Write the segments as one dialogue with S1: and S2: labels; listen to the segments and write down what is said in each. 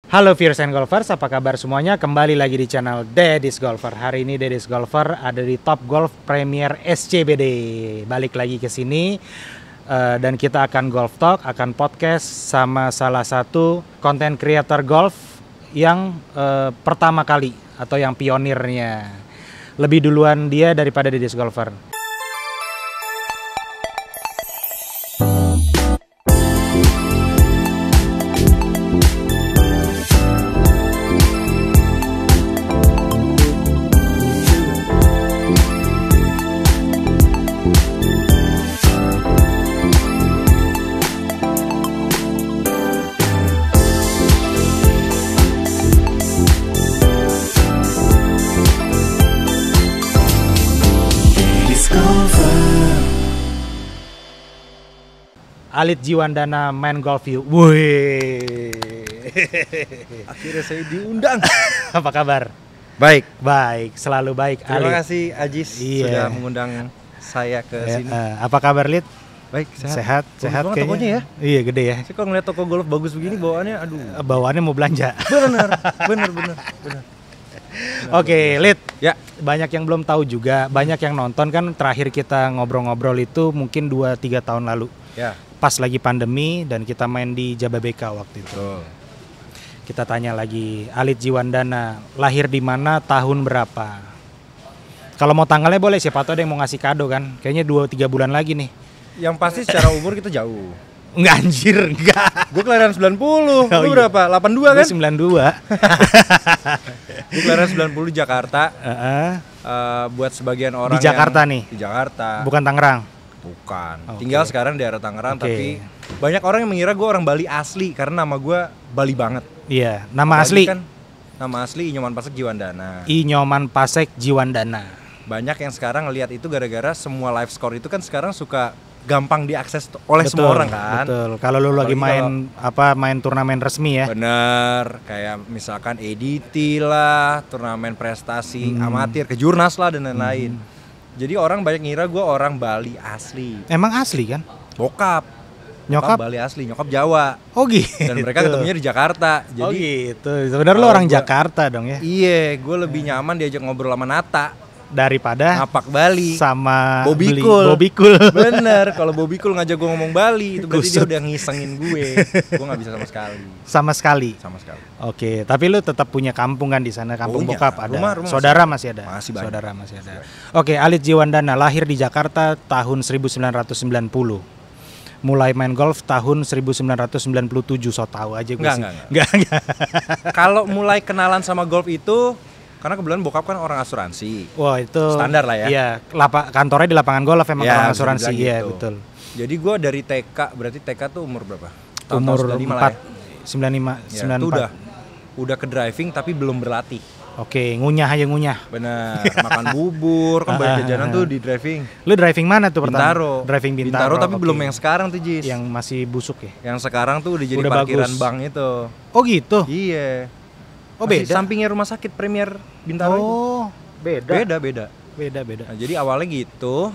S1: Halo Viewers and Golfers, apa kabar semuanya? Kembali lagi di channel Deddy's Golfer. Hari ini Deddy's Golfer ada di Top Golf Premier SCBD. Balik lagi ke sini dan kita akan golf talk, akan podcast sama salah satu content creator golf yang pertama kali atau yang pionirnya. Lebih duluan dia daripada Deddy's Golfer. Alit Jiwandana main golf view. Wih.
S2: Akhirnya saya diundang.
S1: Apa kabar?
S2: Baik.
S1: Baik, selalu baik.
S2: Terima
S1: Alit.
S2: kasih Ajis sudah mengundang saya ke sini.
S1: Apa kabar Lit?
S2: Baik,
S1: Sehat
S2: banget
S1: kayaknya.
S2: tokonya ya.
S1: Iya, gede ya.
S2: Saya kalau ngeliat toko golf bagus begini bawaannya aduh.
S1: Bawaannya mau belanja.
S2: Bener.
S1: Oke, Lit.
S2: Ya.
S1: Banyak yang belum tahu juga, banyak yang nonton kan terakhir kita ngobrol-ngobrol itu mungkin 2-3 tahun lalu.
S2: Ya.
S1: Pas lagi pandemi dan kita main di Jababeka waktu itu.
S2: Betul.
S1: Kita tanya lagi, Alit Jiwandana lahir di mana, tahun berapa? Kalau mau tanggalnya boleh, siapa tahu ada yang mau ngasih kado kan. Kayaknya 2-3 bulan lagi nih.
S2: Yang pasti secara umur kita jauh.
S1: Enggak anjir, enggak.
S2: Gue kelahiran 90. Lu
S1: iya.
S2: berapa? 82 kan?
S1: Gue 92.
S2: Gue kelahiran 90 di Jakarta. Buat sebagian orang
S1: Di Jakarta
S2: yang
S1: nih?
S2: Di Jakarta.
S1: Bukan Tangerang?
S2: Bukan.
S1: Oke.
S2: Tinggal sekarang di daerah Tangerang,
S1: Oke.
S2: tapi banyak orang yang mengira gue orang Bali asli karena nama gue Bali banget.
S1: Iya, nama
S2: Bali
S1: asli?
S2: Kan, nama asli Inyoman Pasek Jiwandana.
S1: Inyoman Pasek Jiwandana.
S2: Banyak yang sekarang ngelihat itu gara-gara semua live score itu kan sekarang suka gampang diakses oleh
S1: Betul,
S2: semua orang kan.
S1: Betul. Kalau lu lagi
S2: Apalagi
S1: main turnamen resmi ya.
S2: Bener, kayak misalkan EDT lah, turnamen prestasi amatir, kejurnas lah dan lain-lain. Jadi orang banyak ngira gue orang Bali asli.
S1: Emang asli kan?
S2: Bokap
S1: Nyokap?
S2: Bali asli, nyokap Jawa.
S1: Oh gitu.
S2: Dan mereka ketemunya di Jakarta.
S1: Oh
S2: Jadi
S1: gitu. Sebenarnya lu
S2: kalau
S1: orang
S2: gua-
S1: Jakarta dong ya.
S2: iya, gue lebih nyaman diajak ngobrol sama Nata,
S1: Daripada
S2: ngapak Bali.
S1: sama
S2: Bobby
S1: beli
S2: Cool.
S1: Bobby Cool.
S2: Bener, kalau Bobby Cool ngajak gue ngomong Bali, itu berarti dia
S1: Kusut.
S2: udah ngisengin gue. Gue nggak bisa sama sekali.
S1: Sama sekali.
S2: Sama sekali.
S1: Oke, tapi lu tetap punya kampung kan di sana, kampung
S2: Punya.
S1: bokap ada.
S2: Rumah
S1: Saudara masih ada.
S2: Masih banyak.
S1: Saudara masih ada. Oke, Alit Jiwandana lahir di Jakarta tahun 1990. Mulai main golf tahun 1997, so tahu aja gue sih.
S2: Enggak. Kalau mulai kenalan sama golf itu, karena kebetulan bokap kan orang asuransi.
S1: Wah, itu
S2: Standar lah ya.
S1: Iya, kantornya di lapangan golf emang
S2: Ya,
S1: orang
S2: bisa
S1: asuransi.
S2: dibilang
S1: Iya,
S2: gitu.
S1: betul.
S2: Jadi gue dari TK, berarti TK tuh umur berapa?
S1: Umur
S2: 95
S1: 4
S2: lah
S1: 95
S2: ya. Ya, itu
S1: 94.
S2: udah ke driving tapi belum berlatih.
S1: Oke, ngunyah aja ngunyah.
S2: Bener, makan bubur, kan banyak jajanan tuh di driving.
S1: Lu driving mana tuh pertama?
S2: Bintaro.
S1: Driving Bintaro.
S2: tapi
S1: oke.
S2: belum yang sekarang tuh, Jis.
S1: Yang masih busuk ya?
S2: Yang sekarang tuh udah jadi
S1: Udah
S2: parkiran
S1: bagus.
S2: bank itu.
S1: Oh gitu.
S2: Iya.
S1: Oh
S2: Masih
S1: beda.
S2: sampingnya rumah sakit Premier Bintaro itu.
S1: Oh, beda.
S2: Beda. Nah, jadi awalnya gitu,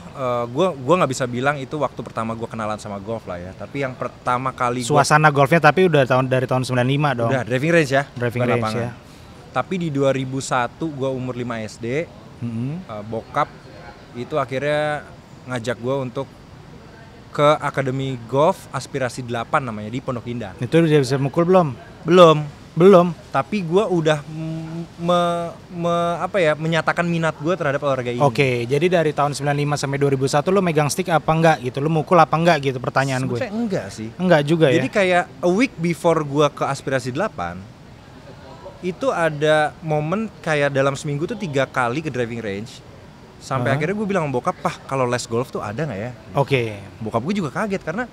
S2: gua nggak bisa bilang itu waktu pertama gua kenalan sama golf lah ya. Tapi yang pertama kali
S1: Suasana golfnya tapi udah dari tahun 95 dong.
S2: udah driving range ya.
S1: Driving
S2: bukan
S1: range
S2: lapangan.
S1: ya.
S2: Tapi di 2001 gua umur 5 SD, bokap itu akhirnya ngajak gua untuk ke Akademi Golf Aspirasi 8 namanya di Pondok Indah.
S1: Itu udah bisa mukul belum?
S2: Belum. Tapi gua udah menyatakan minat gua terhadap olahraga ini.
S1: Oke, jadi dari tahun 95 sampai 2001 lu megang stick apa enggak gitu? Lu mukul apa enggak gitu pertanyaan gue.
S2: Sebenarnya enggak sih.
S1: Enggak juga
S2: Jadi
S1: ya.
S2: kayak a week before gua ke Aspirasi 8 itu ada momen kayak dalam seminggu tuh 3 kali ke driving range. Sampai akhirnya gue bilang sama bokap, "Pah, kalau les golf tuh ada nggak ya?"
S1: Oke.
S2: Bokap gue juga kaget karena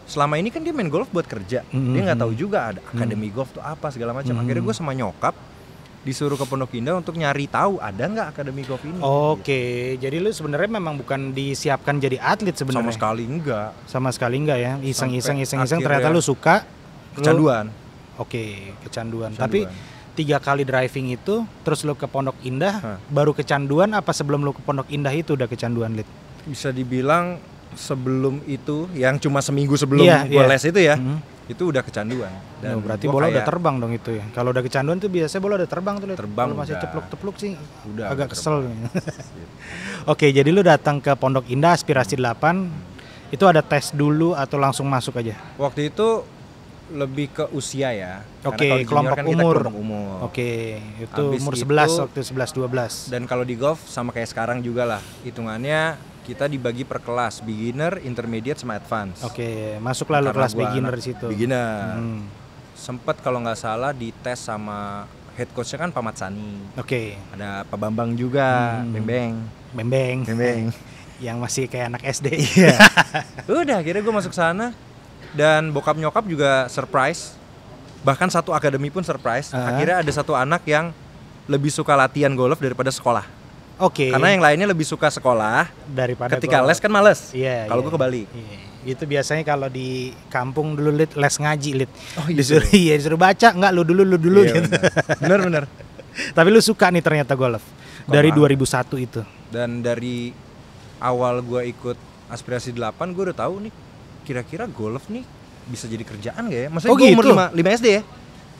S2: selama ini kan dia main golf buat kerja. Dia nggak tahu juga ada akademi golf tuh apa segala macam. Akhirnya gue sama nyokap disuruh ke Pondok Indah untuk nyari tahu ada nggak akademi golf ini.
S1: Oke, jadi lu sebenarnya memang bukan disiapkan jadi atlet
S2: Sama
S1: sebenarnya.
S2: sekali enggak.
S1: Sama sekali enggak ya. Iseng-iseng
S2: Sampai
S1: ternyata lu suka.
S2: Kecanduan.
S1: Oke, kecanduan. Tapi 3 kali driving itu terus lu ke Pondok Indah baru kecanduan apa sebelum lu ke Pondok Indah itu udah kecanduan, Lit?
S2: Bisa dibilang sebelum itu yang cuma seminggu sebelum
S1: Iya,
S2: gue
S1: iya.
S2: les itu ya. Itu udah kecanduan.
S1: Dan berarti
S2: gua
S1: bola udah terbang dong itu ya. Kalau udah kecanduan tuh biasanya bola udah terbang tuh.
S2: Terbang.
S1: Kalau masih
S2: udah.
S1: ceplok-ceplok sih
S2: Udah
S1: agak
S2: terbang.
S1: kesel. Oke, jadi lu datang ke Pondok Indah Aspirasi 8. Itu ada tes dulu atau langsung masuk aja?
S2: Waktu itu lebih ke usia ya.
S1: Oke,
S2: Karena kalau di
S1: kelompok
S2: junior kan kita
S1: umur.
S2: kelompok umur.
S1: Oke, itu
S2: Habis
S1: umur
S2: itu-
S1: 11 waktu 11 12.
S2: Dan kalau di golf sama kayak sekarang juga lah. Hitungannya kita dibagi per kelas, beginner, intermediate sama advance.
S1: Oke, masuk lalu
S2: Karena
S1: kelas
S2: gua
S1: beginner
S2: anak
S1: di situ.
S2: Beginner.
S1: Hmm.
S2: Sempet kalau nggak salah dites sama head coachnya kan Pak Matsani.
S1: Oke,
S2: Ada Pak Bambang juga, Bembeng.
S1: bembeng.
S2: Bembeng.
S1: Yang masih kayak anak SD.
S2: Iya. Udah akhirnya gue masuk sana dan bokap nyokap juga surprise. Bahkan satu akademi pun surprise. Akhirnya ada satu anak yang lebih suka latihan golf daripada sekolah.
S1: Oke.
S2: Karena yang lainnya lebih suka sekolah.
S1: Daripada
S2: Ketika
S1: golf.
S2: les kan males.
S1: Iya.
S2: Kalau
S1: iya.
S2: gue kebalik.
S1: Iya. Itu biasanya kalau di kampung dulu les ngaji
S2: Oh, iya.
S1: disuruh baca, enggak lu dulu
S2: Iya,
S1: gitu.
S2: bener.
S1: Tapi lu suka nih ternyata golf. Dari 2001 itu.
S2: Dan dari awal gue ikut Aspirasi 8 gue udah tahu nih kira-kira golf nih bisa jadi kerjaan gak ya? Maksudnya
S1: Oh,
S2: gue umur
S1: gitu?
S2: 5 SD ya.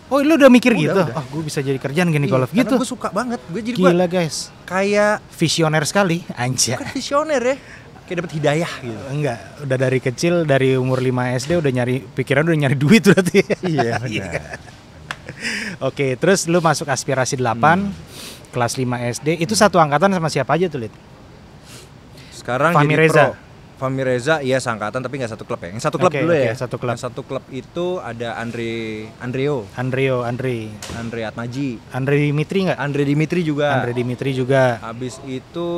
S1: Oh, lu udah mikir
S2: Udah,
S1: gitu?
S2: udah.
S1: Oh, gue bisa jadi kerjaan gini
S2: Iya,
S1: golf
S2: karena
S1: gitu.
S2: gue suka banget. Gue jadi gue
S1: Gila guys.
S2: kayak
S1: Visioner sekali, anjay.
S2: bukan visioner ya. Kayak dapet hidayah gitu.
S1: Enggak, udah dari kecil, dari umur 5 SD udah nyari, pikiran udah nyari duit berarti.
S2: Iya benar.
S1: Oke, terus lu masuk Aspirasi 8, kelas 5 SD. Itu satu angkatan sama siapa aja tuh, Lid?
S2: Sekarang
S1: Fahmi
S2: jadi
S1: Reza.
S2: pro. Fahmi Reza iya seangkatan tapi nggak satu klub ya. Yang satu klub
S1: Oke,
S2: dulu ya.
S1: satu klub.
S2: Yang satu klub itu ada Andre Atmaji,
S1: Andre Dimitri nggak?
S2: Andre Dimitri juga.
S1: Andre Dimitri juga.
S2: Habis itu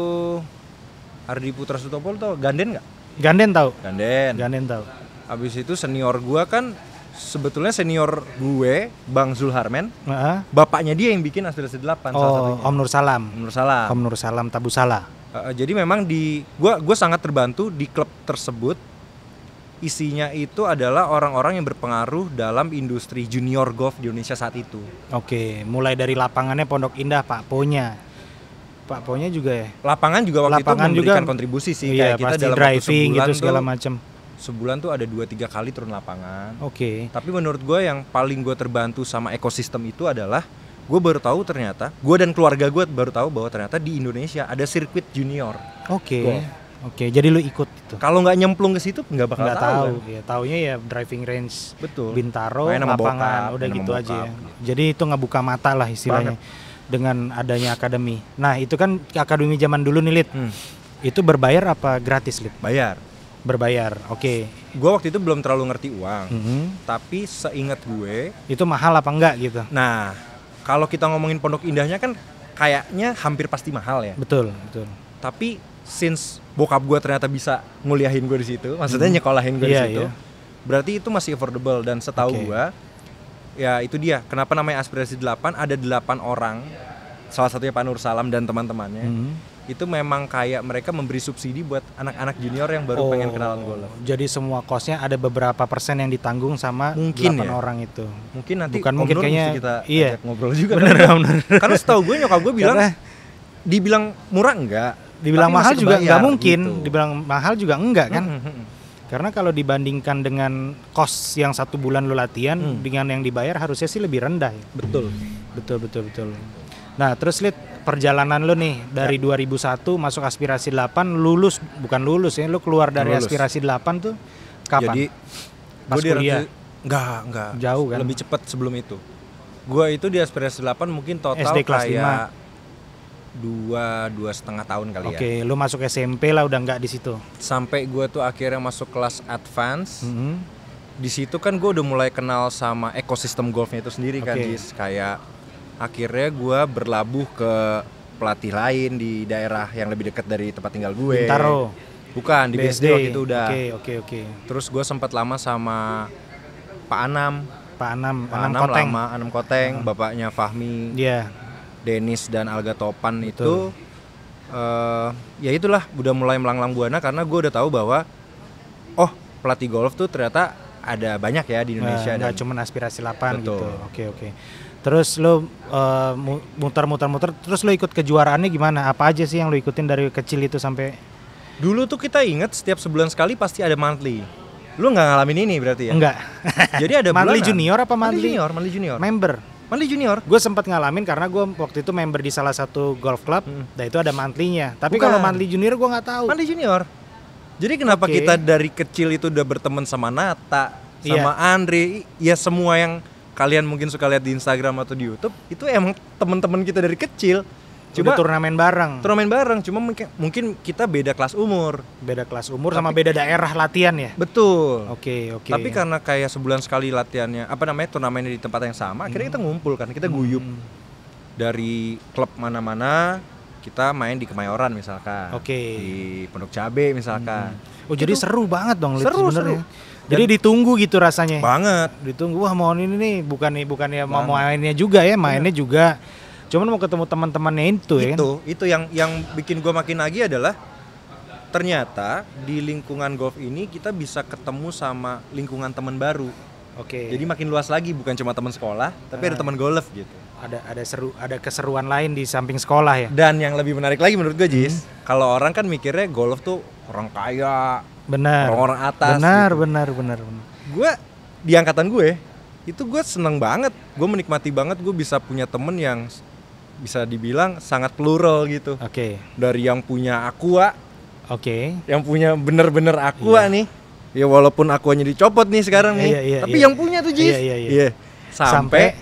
S2: Ardi Putra Sutopo tau Ganden nggak?
S1: Ganden tahu?
S2: Ganden.
S1: Tahu.
S2: Habis itu senior gua kan sebetulnya senior gue Bang Zulharmen,
S1: Heeh.
S2: bapaknya dia yang bikin Aspirasi 8 salah
S1: Oh,
S2: satunya.
S1: Om Nur Salam.
S2: Menurut salah.
S1: Om Nur Salam Tabusala.
S2: Jadi memang di gua sangat terbantu di klub tersebut. Isinya itu adalah orang-orang yang berpengaruh dalam industri junior golf di Indonesia saat itu.
S1: Oke, mulai dari lapangannya Pondok Indah, Pak Ponya. Pak Ponya juga ya?
S2: Lapangan juga waktu
S1: Lapangan
S2: itu memberikan
S1: juga,
S2: kontribusi sih.
S1: Iya,
S2: Kayak kita
S1: pasti
S2: dalam waktu
S1: driving
S2: sebulan
S1: gitu segala
S2: tuh,
S1: macam.
S2: sebulan tuh ada 2-3 kali turun lapangan.
S1: Oke.
S2: Tapi menurut gue yang paling gue terbantu sama ekosistem itu adalah gue baru tahu ternyata, gue dan keluarga gue baru tahu bahwa ternyata di Indonesia ada sirkuit junior.
S1: Oke.
S2: Golf.
S1: Oke, jadi lu ikut itu.
S2: Kalau nggak nyemplung ke situ nggak bakal
S1: Nggak
S2: tahu.
S1: tahu,
S2: Kan?
S1: ya taunya ya driving range,
S2: Betul.
S1: Bintaro,
S2: Main sama
S1: lapangan,
S2: bokap,
S1: udah
S2: main
S1: gitu
S2: sama
S1: aja ya.
S2: bokap, gitu.
S1: Jadi itu ngebuka mata lah istilahnya dengan adanya akademi. Nah itu kan akademi zaman dulu nih, Lid. Itu berbayar apa gratis, Lid?
S2: Bayar.
S1: Berbayar, oke.
S2: Gue waktu itu belum terlalu ngerti uang,
S1: Mhm.
S2: tapi seingat gue,
S1: Itu mahal apa enggak gitu?
S2: nah kalau kita ngomongin Pondok Indahnya kan kayaknya hampir pasti mahal ya.
S1: Betul, betul.
S2: Tapi since bokap gue ternyata bisa nguliahin gue di situ, maksudnya nyekolahin gue
S1: Iya,
S2: di situ,
S1: iya.
S2: berarti itu masih affordable. Dan setahu
S1: Oke.
S2: gue, ya itu dia. Kenapa namanya Aspirasi 8? Ada 8 orang, salah satunya Pak Nur Salam dan teman-temannya.
S1: Mhm.
S2: Itu memang kayak mereka memberi subsidi buat anak-anak junior yang baru pengen kenalan golf.
S1: Jadi semua kosnya ada beberapa persen yang ditanggung sama
S2: Mungkin
S1: 8
S2: ya.
S1: orang itu.
S2: Mungkin nanti
S1: Bukan
S2: Om
S1: mungkin,
S2: Nur
S1: kayaknya
S2: mesti kita
S1: iya.
S2: ajak ngobrol juga.
S1: Bener,
S2: kan?
S1: bener.
S2: Karena setahu gue nyokap gue bilang,
S1: Karena
S2: dibilang murah enggak,
S1: dibilang
S2: tapi
S1: mahal
S2: masih
S1: juga
S2: kebayar,
S1: nggak mungkin,
S2: gitu.
S1: dibilang mahal juga enggak kan?
S2: Mhm.
S1: Karena kalau dibandingkan dengan kos yang 1 bulan lu latihan dengan yang dibayar harusnya sih lebih rendah. Ya.
S2: Betul.
S1: Betul. Nah, terus Lid, perjalanan lu nih dari 2001 masuk Aspirasi 8, bukan lulus ya, lu keluar dari
S2: Lulus.
S1: Aspirasi 8 tuh kapan?
S2: Jadi
S1: Pas
S2: gue
S1: kuliah?
S2: enggak.
S1: Jauh kan?
S2: Lebih cepat sebelum itu. Gue itu di Aspirasi 8 mungkin total
S1: SD kelas
S2: kayak 2,5 tahun kali ya.
S1: Oke, lu masuk SMP lah udah nggak di situ.
S2: Sampai gue tuh akhirnya masuk kelas advance.
S1: Mhm.
S2: Di situ kan gue udah mulai kenal sama ekosistem golfnya itu sendiri kan,
S1: Oke.
S2: Jis. Kayak akhirnya gue berlabuh ke pelatih lain di daerah yang lebih dekat dari tempat tinggal gue.
S1: Bintaro.
S2: Bukan, di BSD waktu itu udah.
S1: Oke.
S2: Terus gue sempat lama sama Pak Anam.
S1: Pak Anam
S2: Anam
S1: Koteng.
S2: lama, Anam Koteng, bapaknya Fahmi,
S1: Iya.
S2: Denis dan Alga Topan.
S1: Betul.
S2: Itu ya itulah udah mulai melanglang buana karena gue udah tahu bahwa pelatih golf tuh ternyata ada banyak ya di Indonesia.
S1: Nggak
S2: dan
S1: cuma Aspirasi 8
S2: Betul.
S1: gitu. Oke. Terus lu muter-muter terus lu ikut kejuaraannya gimana? Apa aja sih yang lu ikutin dari kecil itu sampai
S2: dulu tuh kita inget setiap sebulan sekali pasti ada monthly. Lu nggak ngalamin ini berarti ya?
S1: Enggak.
S2: Jadi ada
S1: monthly
S2: bulanan.
S1: junior apa
S2: Monthly junior.
S1: member?
S2: Monthly junior.
S1: Gue sempat ngalamin karena gue waktu itu member di salah satu golf club, dan itu ada monthly-nya. Tapi
S2: Bukan.
S1: kalau monthly junior gue nggak tahu.
S2: Monthly junior. Jadi kenapa
S1: Oke.
S2: kita dari kecil itu udah berteman sama Nata, sama Andre, ya semua yang kalian mungkin suka lihat di Instagram atau di YouTube, itu emang teman-teman kita dari kecil.
S1: Cuma turnamen bareng.
S2: Turnamen bareng, cuma mungkin kita beda kelas umur.
S1: Beda kelas umur sama beda daerah latihan ya.
S2: Betul.
S1: Oke.
S2: Tapi karena kayak sebulan sekali latihannya, turnamennya di tempat yang sama, akhirnya kita ngumpul kan, kita guyup dari klub mana-mana, kita main di Kemayoran misalkan, di Pondok Cabe misalkan.
S1: Oh jadi seru banget dong,
S2: seru.
S1: Jadi ditunggu gitu rasanya.
S2: Banget.
S1: Ditunggu, wah mau ini nih, bukan ya mau mainnya juga ya, mainnya juga. Cuman mau ketemu teman-temannya itu ya.
S2: Itu yang bikin gue makin lagi adalah ternyata di lingkungan golf ini kita bisa ketemu sama lingkungan teman baru.
S1: Oke.
S2: Jadi makin luas lagi, bukan cuma teman sekolah, tapi ada teman golf gitu.
S1: Ada keseruan lain di samping sekolah ya.
S2: Dan yang lebih menarik lagi menurut gue, Jis, kalau orang kan mikirnya golf tuh orang kaya,
S1: benar.
S2: orang-orang atas.
S1: Benar.
S2: Gue di angkatan gue itu gue seneng banget, gue menikmati banget, gue bisa punya temen yang bisa dibilang sangat plural gitu.
S1: Oke.
S2: Dari yang punya aqua,
S1: yang
S2: punya bener-bener aqua nih, ya walaupun aquanya dicopot nih sekarang nih, tapi yang punya tuh Jis.
S1: Iya.
S2: Sampai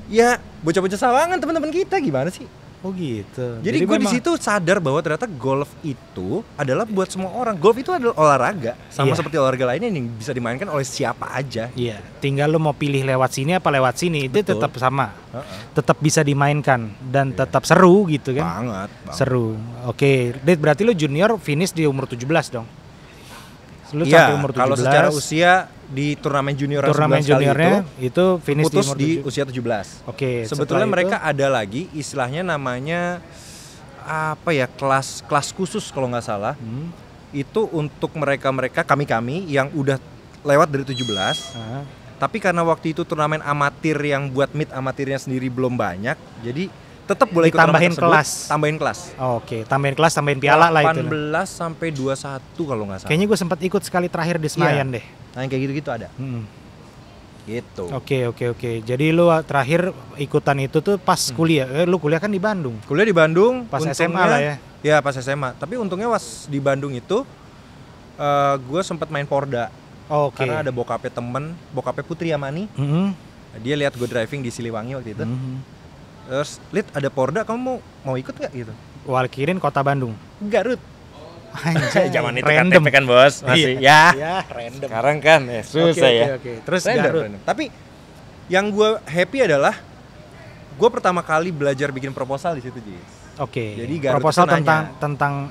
S2: ya bocah-bocah Sawangan teman-teman kita gimana sih?
S1: Oh gitu.
S2: Jadi gue di situ sadar bahwa ternyata golf itu adalah buat semua orang. Golf itu adalah olahraga, sama seperti olahraga lainnya yang bisa dimainkan oleh siapa aja.
S1: Iya. Tinggal lo mau pilih lewat sini apa lewat sini, itu tetap sama. Tetap bisa dimainkan dan tetap seru gitu kan.
S2: Banget.
S1: Seru. Oke. Berarti lo junior finish di umur 17 dong. Lu
S2: iya,
S1: sampai umur 17.
S2: Kalau secara usia di turnamen juniornya
S1: itu finish
S2: putus
S1: di
S2: usia 17.
S1: Oke.
S2: Sebetulnya mereka ada lagi istilahnya namanya kelas khusus kalau nggak salah. Itu untuk mereka kami yang udah lewat dari 17. Tapi karena waktu itu turnamen amatir yang buat meet amatirnya sendiri belum banyak, jadi tetap boleh ikut
S1: tambahin kelas.
S2: Tambahin kelas.
S1: Oke, tambahin kelas, tambahin piala lah itu.
S2: 18 sampai 21 kalau nggak salah.
S1: Kayaknya gue sempat ikut sekali terakhir di Senayan deh.
S2: Nah, yang kayak gitu-gitu ada. Gitu.
S1: Oke. Jadi lu terakhir ikutan itu tuh pas kuliah. Lu kuliah kan di Bandung.
S2: Kuliah di Bandung.
S1: Pas SMA lah ya.
S2: Ya pas SMA. Tapi untungnya pas di Bandung itu gue sempat main Porda. Karena ada bokapnya Putri Amani. Dia lihat gue driving di Siliwangi waktu itu. Terus, Lid ada Porda, kamu mau ikut nggak gitu?
S1: Walkirin Kota Bandung.
S2: Garut.
S1: Anjay,
S2: zaman itu
S1: random.
S2: kan bos masih
S1: random.
S2: Sekarang kan susah
S1: Oke. Terus
S2: random. Tapi yang gue happy adalah gue pertama kali belajar bikin proposal di situ, Jis.
S1: Oke.
S2: Jadi Garut
S1: proposal
S2: itu
S1: tentang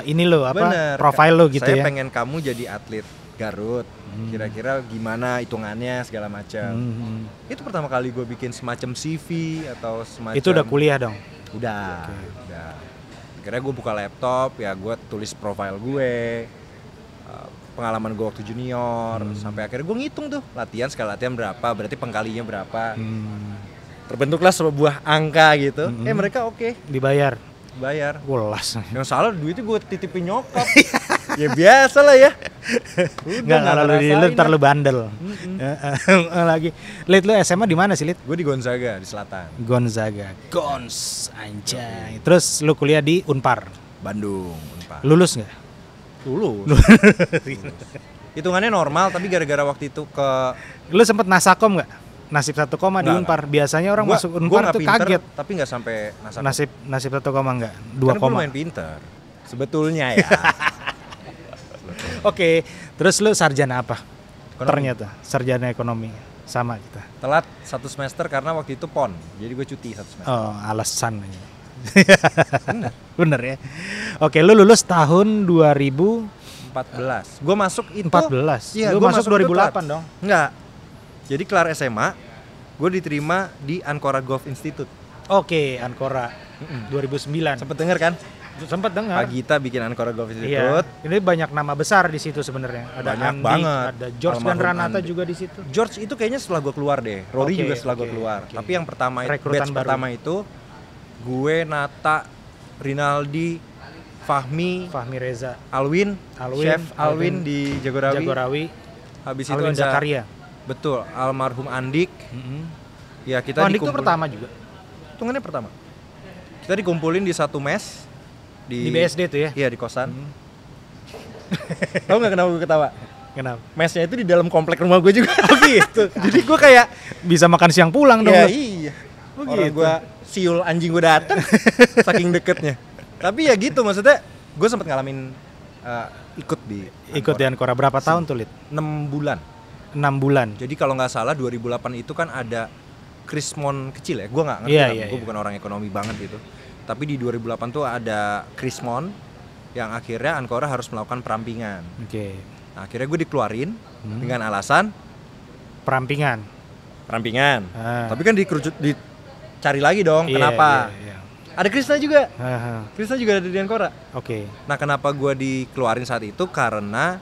S1: ini lo apa?
S2: Bener,
S1: profile lo gitu
S2: saya
S1: ya.
S2: pengen kamu jadi atlet Garut. Kira-kira gimana hitungannya segala macam. Itu pertama kali gue bikin semacam CV atau semacam.
S1: Itu udah kuliah dong.
S2: Udah. Akhirnya gue buka laptop, ya gue tulis profil gue, pengalaman gue waktu junior, sampai akhirnya gue ngitung tuh sekali latihan berapa, berarti pengkalinya berapa. Terbentuklah sebuah angka gitu. Mereka oke.
S1: Dibayar.
S2: Ulas. Yang salah duitnya gue titipin nyokap. Ya biasa lah ya.
S1: Enggak ntar lu bandel. Lagi. Lid, lu SMA di mana sih, Lid?
S2: Gue di Gonzaga di selatan.
S1: Gonzaga. Anjay. Terus lu kuliah di Unpar.
S2: Bandung, Unpar.
S1: Lulus enggak?
S2: Lulus. Hitungannya normal, tapi gara-gara waktu itu
S1: Lu sempet nasakom enggak? Nasib 1 koma di Unpar. Biasanya orang masuk Unpar tuh
S2: pinter,
S1: kaget.
S2: Tapi nggak sampai
S1: nasib 1 koma enggak? 2 koma.
S2: Gue main pinter. Sebetulnya ya.
S1: Oke, terus lu sarjana apa? Ternyata sarjana ekonomi. Sama kita.
S2: Telat 1 semester karena waktu itu PON. Jadi gue cuti 1 semester.
S1: Oh, alasan. Bener ya. Oke, lu lulus tahun 2014.
S2: Gue masuk itu
S1: 14.
S2: Iya,
S1: lu masuk 2008 dong.
S2: Enggak. Jadi kelar SMA, gue diterima di Ancora Golf Institute.
S1: Oke, Ancora 2009.
S2: Sempet denger kan?
S1: Sempet dengar.
S2: Pak Gita bikin Ancora Golf Institute.
S1: Iya. Ini banyak nama besar di situ sebenarnya. Ada
S2: banyak
S1: Andi,
S2: banget.
S1: ada George dan Ranata juga di situ.
S2: George itu kayaknya setelah gue keluar deh. Rory juga setelah gue keluar. Tapi yang pertama batch pertama itu gue, Nata, Rinaldi, Fahmi
S1: Reza,
S2: Alwin, Chef Alwin di Jagorawi. Habis itu
S1: Alwin
S2: ada
S1: Zakaria.
S2: betul almarhum Andik. Ya kita
S1: Andik itu
S2: dikumpulin.
S1: pertama juga
S2: Hitungannya pertama. Kita dikumpulin di satu mes
S1: di BSD tuh ya.
S2: Iya di kosan. Tahu nggak kenapa gue ketawa?
S1: Kenapa?
S2: Mesnya itu di dalam komplek rumah gue juga.
S1: Oh gitu.
S2: Jadi gue kayak
S1: Bisa makan siang pulang dong.
S2: ya
S1: lu.
S2: iya.
S1: Oh,
S2: Orang
S1: gitu.
S2: gue siul anjing gue datang saking deketnya. Tapi ya gitu maksudnya gue sempat ngalamin ikut di
S1: Ikut di Ancora berapa tahun tuh, Lid?
S2: 6 bulan.
S1: 6 bulan.
S2: Jadi kalau nggak salah 2008 itu kan ada Krismon kecil ya. Gue nggak ngerti,
S1: Iya,
S2: lah.
S1: iya,
S2: Gue
S1: iya.
S2: bukan orang ekonomi banget gitu. Tapi di 2008 tuh ada Krismon yang akhirnya Ancora harus melakukan perampingan.
S1: Oke.
S2: Nah, akhirnya gue dikeluarin dengan alasan
S1: Perampingan.
S2: perampingan.
S1: Ah.
S2: Tapi kan dicari lagi dong.
S1: Iya,
S2: Kenapa?
S1: iya, iya.
S2: Ada Krisna juga.
S1: Aha.
S2: Krisna juga ada di Ancora.
S1: Oke.
S2: Nah, kenapa gue dikeluarin saat itu? Karena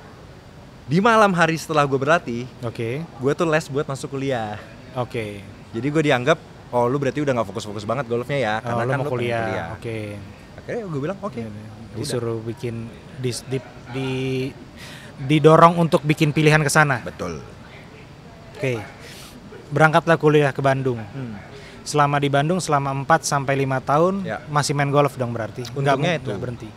S2: di malam hari setelah gue berlatih,
S1: Oke.
S2: gue tuh les buat masuk kuliah.
S1: Oke.
S2: Jadi gue dianggap, oh lu berarti udah nggak fokus-fokus banget golfnya ya,
S1: Oh,
S2: karena
S1: lu
S2: kan
S1: mau
S2: lu pengen
S1: kuliah. Oke.
S2: Akhirnya gue bilang oke.
S1: Iya,
S2: Yaudah.
S1: Disuruh bikin didorong untuk bikin pilihan ke sana.
S2: Betul.
S1: Oke. Berangkatlah kuliah ke Bandung.
S2: Hmm.
S1: Selama di Bandung selama 4 sampai 5 tahun
S2: Ya.
S1: masih main golf dong berarti.
S2: Untungnya itu.
S1: Nggak berhenti.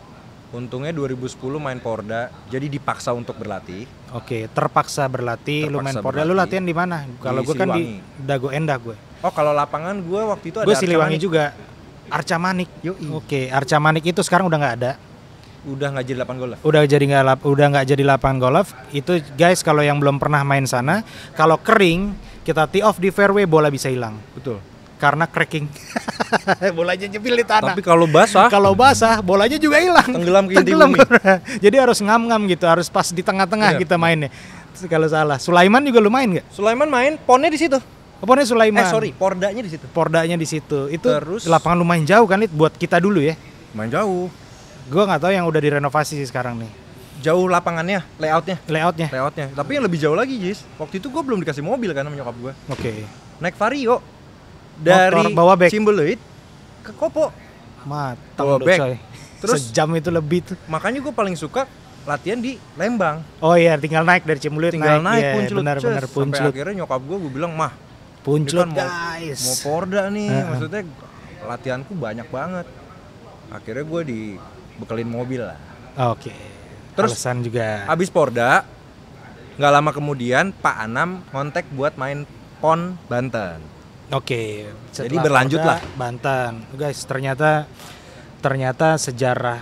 S2: Untungnya 2010 main Porda, jadi dipaksa untuk berlatih.
S1: Oke, terpaksa berlatih, lu main
S2: Terpaksa
S1: Porda, lu
S2: berlatih.
S1: latihan di mana? Kalau
S2: Di
S1: gue kan di
S2: Siliwangi.
S1: Dago Endah gue.
S2: Oh kalau lapangan gue waktu itu ada
S1: Gue Siliwangi
S2: Arca
S1: juga. Arca Manik.
S2: Yoi.
S1: Oke, Arca Manik itu sekarang udah nggak ada.
S2: Manik. Udah nggak jadi lapangan golf.
S1: Udah nggak jadi lapangan golf. Itu guys kalau yang belum pernah main sana, kalau kering kita tee off di fairway bola bisa hilang
S2: Betul.
S1: karena cracking. Bolanya nyepil di tanah.
S2: Tapi kalau basah,
S1: Kalau basah, bolanya juga hilang.
S2: Tenggelam ke inti bumi.
S1: Jadi harus ngam-ngam gitu, harus pas di tengah-tengah
S2: Bener.
S1: kita mainnya. Kalau salah, Sulaiman juga lu main nggak?
S2: Sulaiman main, ponnya di situ.
S1: Pokoknya Sulaiman.
S2: Pordanya di situ.
S1: Pordanya di situ. Itu
S2: Terus-
S1: lapangan lumayan jauh kan, Lid, buat kita dulu ya.
S2: Main jauh.
S1: Gua nggak tahu yang udah direnovasi sih sekarang nih.
S2: Jauh lapangannya, layoutnya.
S1: Layoutnya.
S2: Tapi yang lebih jauh lagi, Jis. Waktu itu gue belum dikasih mobil kan sama nyokap gue.
S1: Oke.
S2: Naik Vario dari
S1: Motor bawa bek.
S2: Cimbuluit ke Kopo.
S1: Matang
S2: Bawa
S1: dong,
S2: bek.
S1: coy.
S2: Terus-
S1: Sejam itu lebih tuh.
S2: Makanya gue paling suka latihan di Lembang.
S1: Oh iya, tinggal naik dari Cimulit
S2: Tinggal naik
S1: Iya,
S2: puncelut.
S1: benar-benar
S2: Sampai
S1: puncelut.
S2: akhirnya nyokap gue bilang, "Mah,
S1: Puncelut
S2: ini kan
S1: guys.
S2: mau Porda nih,
S1: Heeh.
S2: maksudnya latihanku banyak banget." Akhirnya gue dibekelin mobil lah.
S1: Oke.
S2: Terus-
S1: Alasan juga.
S2: Abis Porda, nggak lama kemudian Pak Anam kontak buat main PON Banten.
S1: Oke.
S2: Jadi
S1: setelah
S2: berlanjut
S1: Porda,
S2: lah.
S1: Banten. Guys, ternyata sejarah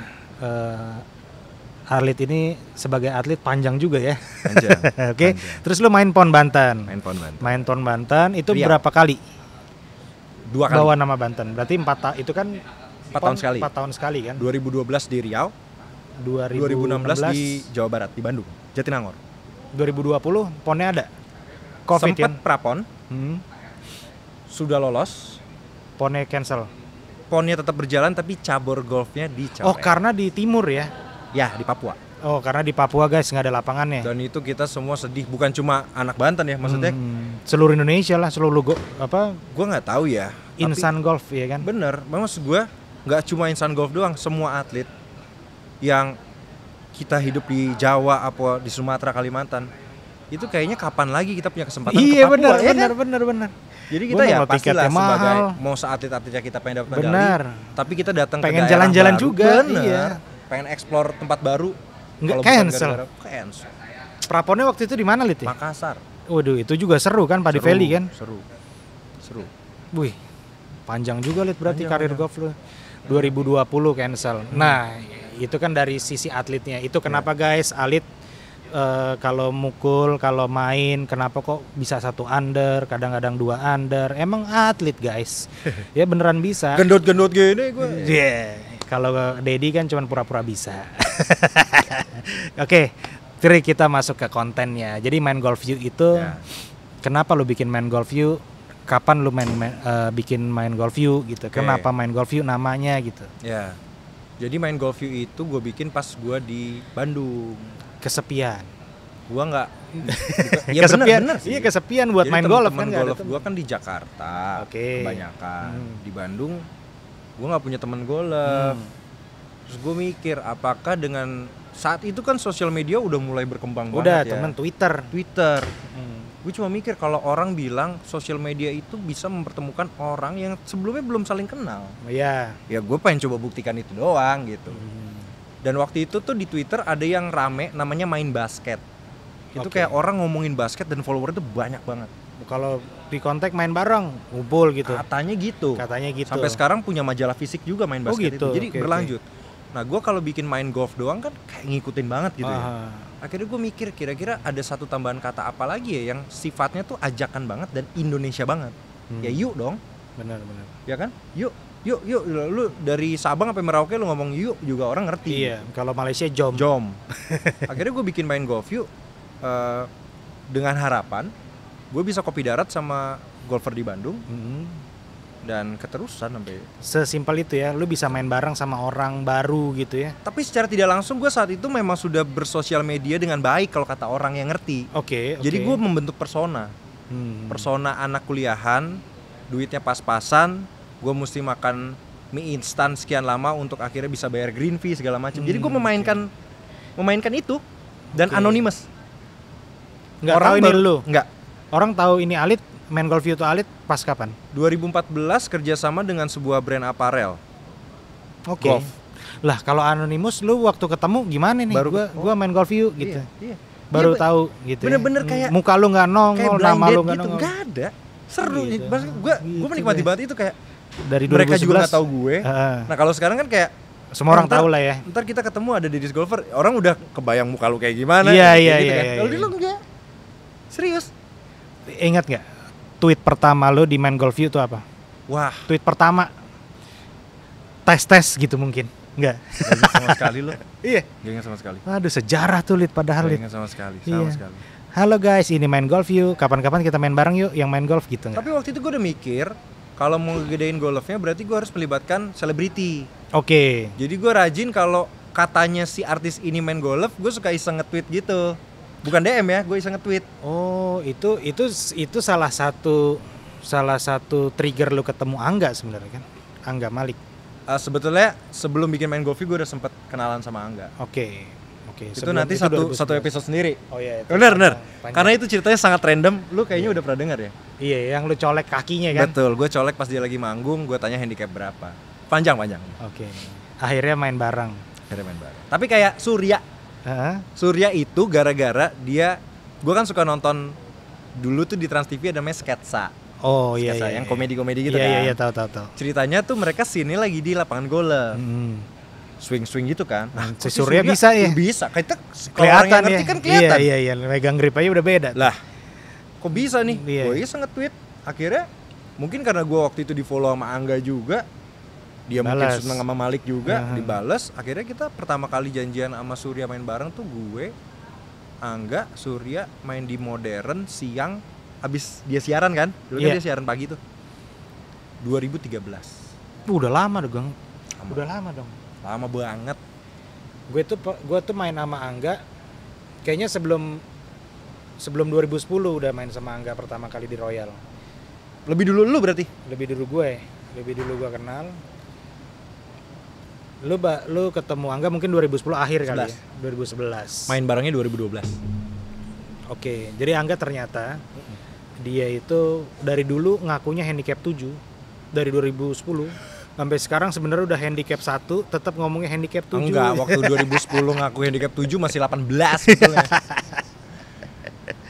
S1: atlet ini sebagai atlet panjang juga ya.
S2: Panjang.
S1: Oke.
S2: Panjang.
S1: Terus lu main PON Banten.
S2: Main PON Banten.
S1: Main PON Banten itu
S2: Riau.
S1: berapa kali
S2: 2 kali.
S1: bawa nama Banten? Berarti itu kan
S2: 4 tahun sekali.
S1: 4 tahun sekali kan?
S2: 2012 di Riau, 2016 di Jawa Barat, di Bandung, Jatinangor.
S1: 2020 PON-nya ada. Covid
S2: Sempet
S1: kan?
S2: prapon,
S1: Hmm.
S2: sudah lolos.
S1: PON-nya cancel.
S2: PON-nya tetap berjalan tapi cabur golfnya di
S1: Oh,
S2: Capek.
S1: karena di timur ya.
S2: Ya, di Papua.
S1: Oh, karena di Papua guys nggak ada lapangannya.
S2: Dan itu kita semua sedih, bukan cuma anak Banten ya, maksudnya
S1: Seluruh Indonesia lah, seluruh
S2: gue nggak tahu ya. tapi
S1: insan golf ya kan.
S2: bener, maksud gue nggak cuma insan golf doang, semua atlet yang kita hidup di Jawa apa di Sumatera, Kalimantan, itu kayaknya kapan lagi kita punya kesempatan
S1: Iya
S2: ke Papua,
S1: benar,
S2: ya kan?
S1: benar.
S2: Jadi
S1: Gua
S2: kita ya
S1: mau
S2: pastilah
S1: tiketnya
S2: sebagai
S1: mahal.
S2: mau seatlet-atletnya kita pengen dapat medali,
S1: Benar.
S2: tapi kita datang
S1: Pengen
S2: ke daerah
S1: jalan-jalan
S2: baru,
S1: juga,
S2: bener.
S1: iya.
S2: Pengen explore tempat baru.
S1: Nggak
S2: Kalau bukan
S1: cancel.
S2: gara-gara cancel.
S1: Praponnya waktu itu di mana Lid? ya?
S2: Makassar.
S1: Waduh, itu juga seru kan Padi
S2: Seru,
S1: Valley kan?
S2: Seru.
S1: Wih, panjang juga Lid berarti
S2: Panjang,
S1: karir golf lu. 2020 cancel. Nah, itu kan dari sisi atletnya. Itu kenapa guys, atlet kalau mukul, kalau main, kenapa kok bisa 1 under, kadang-kadang 2 under. Emang atlet guys. Ya beneran bisa.
S2: Gendut-gendut gini gue.
S1: Iya. Kalau Dedi kan cuma pura-pura bisa. Oke, Tri, kita masuk ke kontennya. Jadi main golf view itu,
S2: Ya.
S1: kenapa lu bikin main golf view? Kapan lu bikin main golf view gitu?
S2: Oke.
S1: Kenapa main golf view namanya gitu?
S2: Ya. Jadi main golf view itu gue bikin pas gue di Bandung.
S1: Kesepian.
S2: Gua nggak ya
S1: Kesepian.
S2: bener sih.
S1: Iya, kesepian buat
S2: Jadi
S1: main golf kan
S2: temen-temen
S1: nggak ada
S2: golf gue kan di Jakarta
S1: Oke.
S2: kebanyakan. Di Bandung gue nggak punya teman golf. Terus gue mikir apakah dengan saat itu kan sosial media udah mulai berkembang
S1: Udah,
S2: banget ya.
S1: temen Twitter.
S2: Gue cuma mikir kalau orang bilang sosial media itu bisa mempertemukan orang yang sebelumnya belum saling kenal.
S1: Iya.
S2: Ya gue pengen coba buktikan itu doang gitu. Dan waktu itu tuh di Twitter ada yang rame namanya main basket. Itu kayak orang ngomongin basket dan follower itu banyak banget.
S1: Kalau di kontak main bareng, ngumpul gitu.
S2: Katanya gitu. Sampai sekarang punya majalah fisik juga main basket
S1: gitu.
S2: itu. Jadi berlanjut. Nah gue kalau bikin main golf doang kan kayak ngikutin banget gitu ya. Akhirnya gue mikir kira-kira ada satu tambahan kata apa lagi ya yang sifatnya tuh ajakan banget dan Indonesia banget. Ya yuk dong.
S1: Benar.
S2: Ya kan? Yuk lu dari Sabang sampai Merauke lu ngomong yuk juga orang ngerti.
S1: Iya, kalau Malaysia jom.
S2: Akhirnya gue bikin main golf yuk dengan harapan gue bisa kopi darat sama golfer di Bandung. Dan keterusan sampai
S1: sesimpel itu ya, lu bisa main bareng sama orang baru gitu ya.
S2: Tapi secara tidak langsung gue saat itu memang sudah bersosial media dengan baik kalau kata orang yang ngerti.
S1: Oke.
S2: Jadi gue membentuk persona. Persona anak kuliahan, duitnya pas-pasan, gue mesti makan mie instan sekian lama untuk akhirnya bisa bayar green fee segala macam. Jadi gue memainkan itu dan anonymous.
S1: Nggak tahu ini lu?
S2: Nggak.
S1: Orang tahu ini Alit, main golf itu Alit pas kapan?
S2: 2014 kerjasama dengan sebuah brand aparel.
S1: Oke.
S2: Golf.
S1: Lah kalau anonymous lu waktu ketemu gimana nih? Gua main golf yuk gitu.
S2: Iya.
S1: Baru tahu gitu.
S2: Bener-bener kayak
S1: muka lu nggak nongol, nama lu nggak
S2: gitu.
S1: nongol.
S2: Nggak ada. Seru
S1: gitu.
S2: Gue menikmati banget itu kayak
S1: dari 2011,
S2: mereka juga nggak tahu gue. Nah kalau sekarang kan kayak
S1: semua orang tahu lah ya.
S2: Ntar kita ketemu ada Deddy's Golfer, orang udah kebayang muka lu kayak gimana.
S1: Iya.
S2: Kalau dulu enggak. Serius.
S1: Ingat nggak tweet pertama lo di main golf you itu apa?
S2: Wah.
S1: Tweet pertama tes gitu mungkin. Enggak.
S2: Gak ingat sama sekali lo.
S1: Iya.
S2: Gak ingat sama sekali.
S1: Aduh sejarah tuh Lid padahal Lid.
S2: Gak ingat sama sekali.
S1: Halo guys, ini main golf yuk. Kapan-kapan kita main bareng yuk yang main golf gitu nggak?
S2: Tapi waktu itu gue udah mikir kalau mau gedein golfnya berarti gue harus melibatkan selebriti.
S1: Oke.
S2: Jadi gue rajin kalau katanya si artis ini main golf, gue suka iseng nge-tweet gitu. Bukan DM ya, gue iseng nge-tweet.
S1: Oh, itu salah satu trigger lu ketemu Angga sebenarnya kan? Angga Malik.
S2: Sebetulnya sebelum bikin main golf gue udah sempet kenalan sama Angga.
S1: Oke.
S2: Itu nanti satu episode sendiri.
S1: Oh iya.
S2: Bener. Karena itu ceritanya sangat random. Lu kayaknya udah pernah dengar ya?
S1: Iya, yang lu colek kakinya kan?
S2: Betul, gue colek pas dia lagi manggung, gue tanya handicap berapa. Panjang.
S1: Oke. Akhirnya main bareng.
S2: Tapi kayak Surya itu gara-gara dia, gue kan suka nonton dulu tuh di Trans TV ada namanya Sketsa.
S1: Oh iya.
S2: Yang komedi-komedi gitu kan.
S1: Iya, tahu.
S2: Ceritanya tuh mereka sini lagi di lapangan golf. Swing gitu kan.
S1: Si Surya bisa ya?
S2: Bisa. Kayak
S1: kalau orang yang
S2: ngerti kan kelihatan.
S1: Iya, megang grip aja udah beda.
S2: Lah, kok bisa nih?
S1: Iya.
S2: Gue iseng nge-tweet. Akhirnya mungkin karena gue waktu itu di follow sama Angga juga, dia mungkin seneng sama Malik juga, dibales. Akhirnya kita pertama kali janjian sama Surya main bareng tuh gue, Angga, Surya main di Modern siang, abis dia siaran kan? Dulu kan dia siaran pagi tuh. 2013.
S1: Udah lama dong. Udah lama dong.
S2: Lama banget.
S1: Gue tuh main sama Angga kayaknya sebelum 2010 udah main sama Angga pertama kali di Royal.
S2: Lebih dulu lu berarti?
S1: Lebih dulu gue kenal. Lu ketemu Angga mungkin 2010 akhir 11. Kali ya. 2011.
S2: Main barengnya 2012.
S1: Oke, jadi Angga ternyata dia itu dari dulu ngakunya handicap 7 dari 2010 sampai sekarang sebenarnya udah handicap 1, tetap ngomongnya handicap 7.
S2: Enggak, waktu 2010 ngaku handicap 7 masih 18 sebetulnya.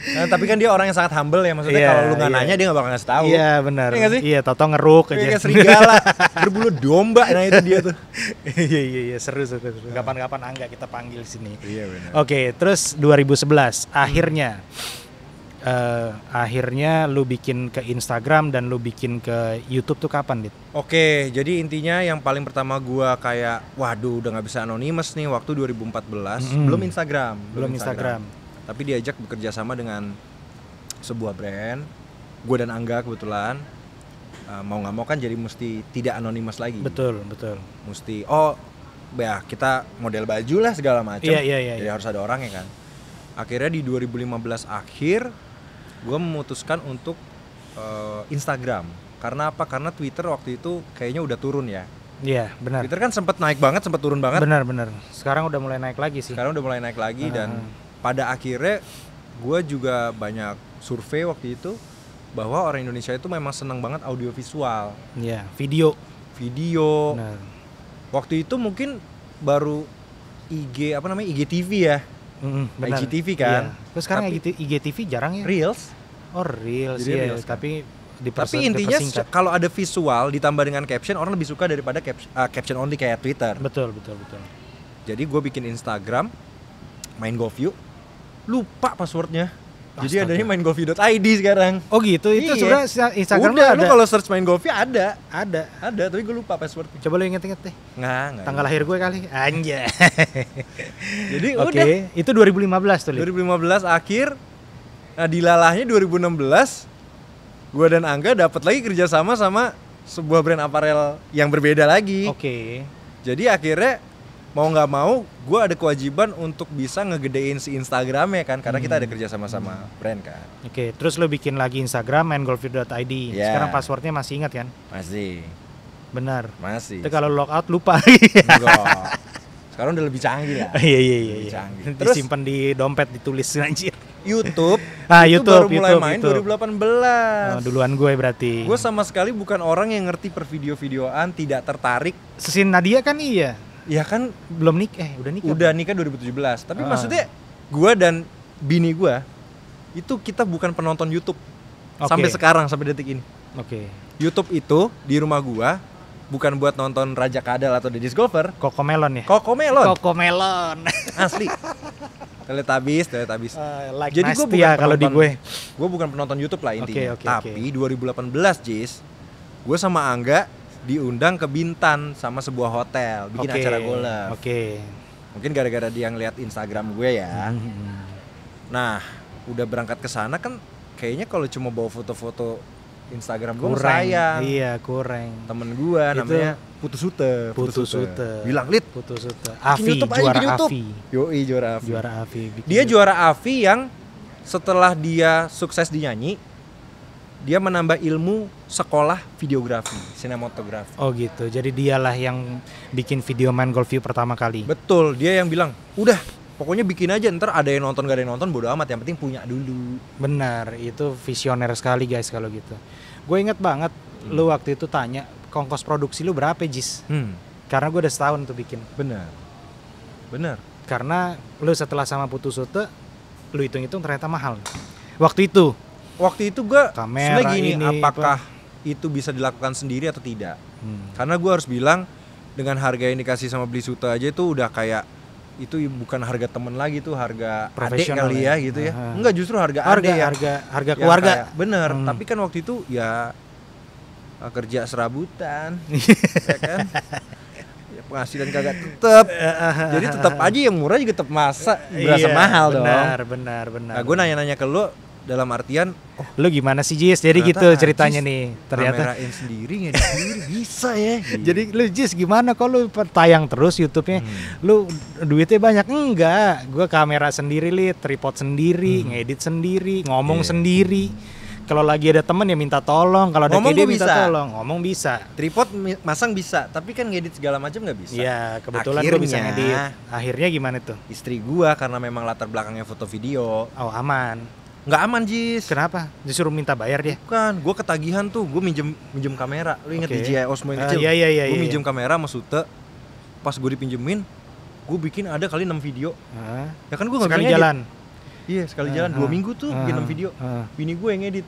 S2: Nah, tapi kan dia orang yang sangat humble ya, maksudnya kalau lu nggak nanya dia nggak bakal ngasih tahu.
S1: Iya benar.
S2: Iya,
S1: iya, tau ngeruk aja.
S2: Kayak serigala, berbulu domba, nah itu dia tuh.
S1: Iya, seru. Kapan-kapan Angga kita panggil sini.
S2: Iya benar.
S1: Oke, terus 2011 akhirnya lu bikin ke Instagram dan lu bikin ke YouTube tuh kapan, Dit?
S2: Oke, jadi intinya yang paling pertama gua kayak waduh udah nggak bisa anonymous nih waktu 2014, belum Instagram. Tapi diajak bekerja sama dengan sebuah brand, gue dan Angga kebetulan mau nggak mau kan jadi mesti tidak anonymous lagi.
S1: Betul.
S2: Mesti kita model baju lah segala macam.
S1: Iya.
S2: Jadi harus ada orangnya kan. Akhirnya di 2015 akhir gue memutuskan untuk Instagram. Karena apa? Karena Twitter waktu itu kayaknya udah turun ya.
S1: Iya, benar.
S2: Twitter kan sempat naik banget, sempat turun banget.
S1: Benar. Sekarang udah mulai naik lagi sih.
S2: Sekarang udah mulai naik lagi dan pada akhirnya gue juga banyak survei waktu itu bahwa orang Indonesia itu memang senang banget audiovisual.
S1: Iya, video.
S2: Benar. Waktu itu mungkin baru IGTV ya.
S1: Benar.
S2: IGTV kan.
S1: Iya. Terus sekarang IGTV jarang ya?
S2: Reels.
S1: Oh, Reels
S2: Jadi
S1: ya,
S2: Reels kan.
S1: tapi
S2: Tapi intinya kalau ada visual ditambah dengan caption, orang lebih suka daripada caption only kayak Twitter.
S1: Betul.
S2: Jadi gue bikin Instagram, main GoView, lupa passwordnya. Jadi adanya mainggoview.id sekarang.
S1: Oh gitu, itu
S2: Iya.
S1: sebenarnya Instagram
S2: Udah,
S1: ada.
S2: lu kalau search main GoView ada, tapi gue lupa passwordnya.
S1: Coba lu inget-inget deh.
S2: Nggak.
S1: Tanggal lahir gue kali. Anjay.
S2: Jadi
S1: Oke,
S2: udah.
S1: itu 2015 tuh, Lid.
S2: 2015 akhir, nah dilalahnya 2016, gue dan Angga dapat lagi kerjasama sama sebuah brand aparel yang berbeda lagi.
S1: Oke.
S2: Jadi akhirnya mau nggak mau, gue ada kewajiban untuk bisa ngegedein si Instagramnya kan, karena kita ada kerja sama brand kan.
S1: Oke, terus lo bikin lagi Instagram maingolfview.id.
S2: Yeah.
S1: Sekarang passwordnya masih ingat kan?
S2: Masih.
S1: Benar.
S2: Masih.
S1: Itu kalau logout lupa.
S2: Enggak. Sekarang udah lebih canggih lah.
S1: Iya.
S2: Lebih canggih. Terus
S1: Disimpan di dompet, ditulis anjir.
S2: YouTube.
S1: YouTube
S2: baru mulai
S1: YouTube,
S2: main
S1: YouTube.
S2: 2018.
S1: Duluan gue berarti.
S2: Gue sama sekali bukan orang yang ngerti per video-videoan, tidak tertarik.
S1: Sesin Nadia kan iya.
S2: Ya kan
S1: Belum udah nikah.
S2: udah nikah 2017. Tapi maksudnya gue dan bini gue itu kita bukan penonton YouTube.
S1: Oke.
S2: Sampai sekarang, sampai detik ini.
S1: Oke.
S2: YouTube itu di rumah gue bukan buat nonton Raja Kadal atau Deddy's Golfer.
S1: Cocomelon ya?
S2: Cocomelon.
S1: Cocomelon.
S2: Asli. Teletubbies.
S1: Like
S2: Jadi gue
S1: Nasty
S2: bukan
S1: ya kalau di gue.
S2: Gue bukan penonton YouTube lah intinya.
S1: Oke.
S2: Tapi 2018 Jis, gue sama Angga diundang ke Bintan sama sebuah hotel bikin acara golf.
S1: Oke.
S2: Mungkin gara-gara dia ngeliat Instagram gue ya. Nah, udah berangkat ke sana kan kayaknya kalau cuma bawa foto-foto Instagram gue sayang.
S1: Iya, kurang.
S2: Temen gue namanya Putu Sute. Bilang, "Lid,
S1: Putu Sute.
S2: bikin
S1: Avi,
S2: YouTube aja,
S1: juara
S2: bikin YouTube."
S1: Avi.
S2: Yoi, juara Avi.
S1: Juara Avi.
S2: Dia juara Avi yang setelah dia sukses di nyanyi, dia menambah ilmu sekolah videografi, sinematografi.
S1: Oh gitu, jadi dialah yang bikin video main golf view pertama kali.
S2: Betul, dia yang bilang, udah pokoknya bikin aja, ntar ada yang nonton gak ada yang nonton bodo amat, yang penting punya dulu.
S1: Benar, itu visioner sekali guys kalau gitu. Gue inget banget, lu waktu itu tanya, kongkos produksi lu berapa Jis? Karena gue udah setahun tuh bikin.
S2: Benar.
S1: Karena lu setelah sama Putu Sute, lu hitung-hitung ternyata mahal. Waktu itu
S2: gue
S1: kamera
S2: sebenarnya gini,
S1: ini,
S2: apakah itu bisa dilakukan sendiri atau tidak? Karena gue harus bilang, dengan harga yang dikasih sama Beli Sute aja itu udah kayak, itu bukan harga temen lagi tuh, harga adik kali ya gitu ya. Enggak, justru harga adik ya.
S1: Harga keluarga.
S2: Bener, tapi kan waktu itu ya kerja serabutan, ya kan? Ya, penghasilan kagak tetep. Jadi tetap aja yang murah juga tetap berasa mahal dong.
S1: Benar.
S2: Nah, gue nanya-nanya ke lu dalam artian,
S1: lu gimana sih Jis? Jadi gitu ceritanya nih. Ternyata
S2: kamerain sendiri ngedit sendiri bisa ya.
S1: Jadi lu Jis gimana kok lu tayang terus YouTube-nya? Lu duitnya banyak? Enggak, gua kamera sendiri, tripod sendiri, ngedit sendiri, ngomong sendiri. Kalau lagi ada temen ya minta tolong, kalau ada ide minta tolong. Ngomong bisa.
S2: Tripod masang bisa, tapi kan ngedit segala macam nggak bisa.
S1: Iya, kebetulan gua bisa ngedit. Akhirnya gimana tuh?
S2: Istri gua karena memang latar belakangnya foto video.
S1: Oh, aman.
S2: Nggak aman Jis.
S1: Kenapa? Disuruh minta bayar dia?
S2: Bukan, gue ketagihan tuh, gue minjem kamera. Lu inget DJI Osmo yang kecil?
S1: Iya.
S2: Gue minjem kamera sama Sute. Pas gue dipinjemin, gue bikin ada kali 6 video. Ya kan gue nggak
S1: sekali
S2: bisa
S1: jalan.
S2: Iya, sekali jalan 2 minggu tuh bikin 6 video. Bini gue yang edit.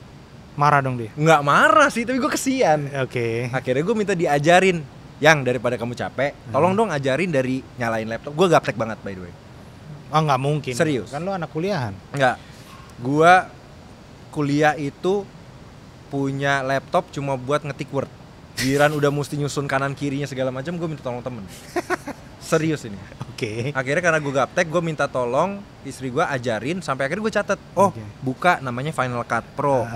S1: Marah dong dia?
S2: Nggak marah sih, tapi gue kesian.
S1: Oke.
S2: Akhirnya gue minta diajarin. Yang daripada kamu capek, tolong dong ajarin dari nyalain laptop. Gue gaptek banget by the way.
S1: Oh, nggak mungkin.
S2: Serius?
S1: Kan lu anak kuliahan.
S2: Nggak. Gue kuliah itu punya laptop cuma buat ngetik Word. Giliran udah mesti nyusun kanan kirinya segala macam, gue minta tolong temen. Serius ini.
S1: Oke.
S2: Akhirnya karena gue gaptek, gue minta tolong istri gue ajarin, sampai akhirnya gue catat. Buka namanya Final Cut Pro.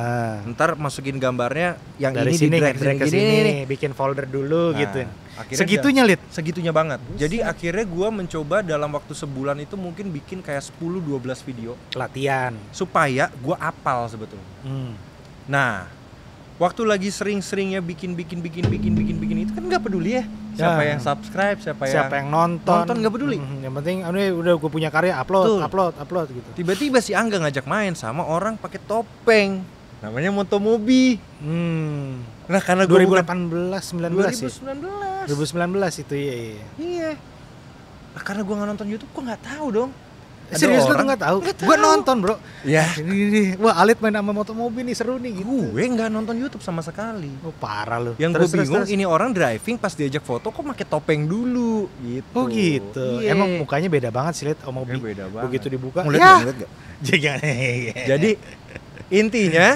S2: Ntar masukin gambarnya yang
S1: dari
S2: ini
S1: sini,
S2: di drag
S1: ke sini, bikin folder dulu gitu. Segitunya Lid?
S2: Segitunya banget. Jadi akhirnya gue mencoba dalam waktu sebulan itu mungkin bikin kayak 10-12 video
S1: latihan
S2: supaya gue apal sebetulnya. Nah, waktu lagi sering-seringnya bikin itu kan nggak peduli ya. Siapa yang subscribe, siapa
S1: yang nonton
S2: nggak peduli.
S1: Yang penting udah gue punya karya, upload gitu.
S2: Tiba-tiba si Angga ngajak main sama orang pakai topeng. Namanya Motomobi. Nah, karena
S1: 2018 19 itu ya.
S2: Iya. Nah, karena gue nggak nonton YouTube, gue nggak tahu dong.
S1: Serius lu tuh nggak tahu? Gue nonton bro.
S2: Ya.
S1: Ini, wah Alit main sama Motomobi nih seru nih gitu.
S2: Gue nggak nonton YouTube sama sekali.
S1: Oh parah lu.
S2: Yang gue bingung ini orang driving pas diajak foto kok pakai topeng dulu gitu.
S1: Oh gitu. Emang mukanya beda banget sih liat Mobi.
S2: Beda banget.
S1: Begitu dibuka.
S2: Ngeliat gak?
S1: Jadi
S2: intinya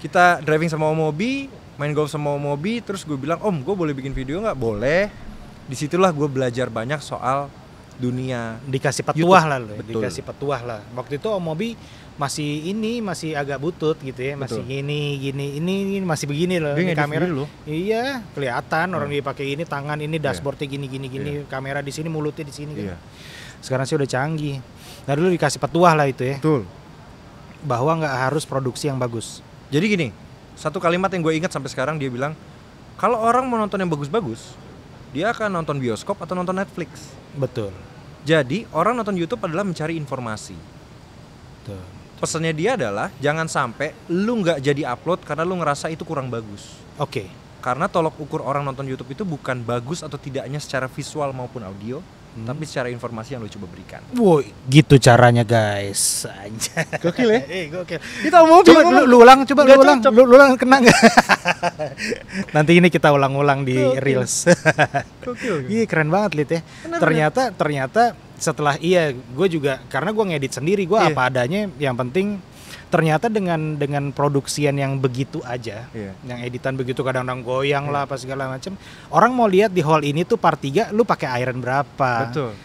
S2: kita driving sama Mobi, main golf sama Mobi, terus gue bilang, "Om, gue boleh bikin video nggak?" Boleh. Disitulah gue belajar banyak soal dunia,
S1: dikasih petuah lah lo,
S2: dikasih
S1: petuah lah. Waktu itu Om Mobi masih agak butut gitu ya, masih gini ini masih begini loh di kamera
S2: loh.
S1: Iya, kelihatan orang dia pakai ini tangan ini dashboardnya gini, kamera di sini, mulutnya di sini kan. Sekarang sih udah canggih. Nah dulu dikasih petuah lah itu ya.
S2: Betul.
S1: Bahwa nggak harus produksi yang bagus.
S2: Jadi gini, satu kalimat yang gue ingat sampai sekarang, dia bilang, kalau orang mau nonton yang bagus-bagus, dia akan nonton bioskop atau nonton Netflix.
S1: Betul.
S2: Jadi orang nonton YouTube adalah mencari informasi.
S1: Betul.
S2: Pesannya dia adalah jangan sampai lu nggak jadi upload karena lu ngerasa itu kurang bagus.
S1: Oke.
S2: Karena tolok ukur orang nonton YouTube itu bukan bagus atau tidaknya secara visual maupun audio, tapi secara informasi yang lu coba berikan.
S1: Wow, gitu caranya guys. Aja.
S2: Gokil ya?
S1: Gokil.
S2: Kita mau
S1: coba lu ulang, lu ulang kena nggak? Nanti ini kita ulang-ulang di Reels.
S2: Gokil.
S1: Iya keren banget Lid ya. Ternyata setelah gue juga karena gue ngedit sendiri, gue apa adanya, yang penting ternyata dengan produksian yang begitu aja, yang editan begitu kadang-kadang goyang lah apa segala macam, orang mau lihat di hall ini tuh part 3 lu pakai iron berapa.
S2: Betul.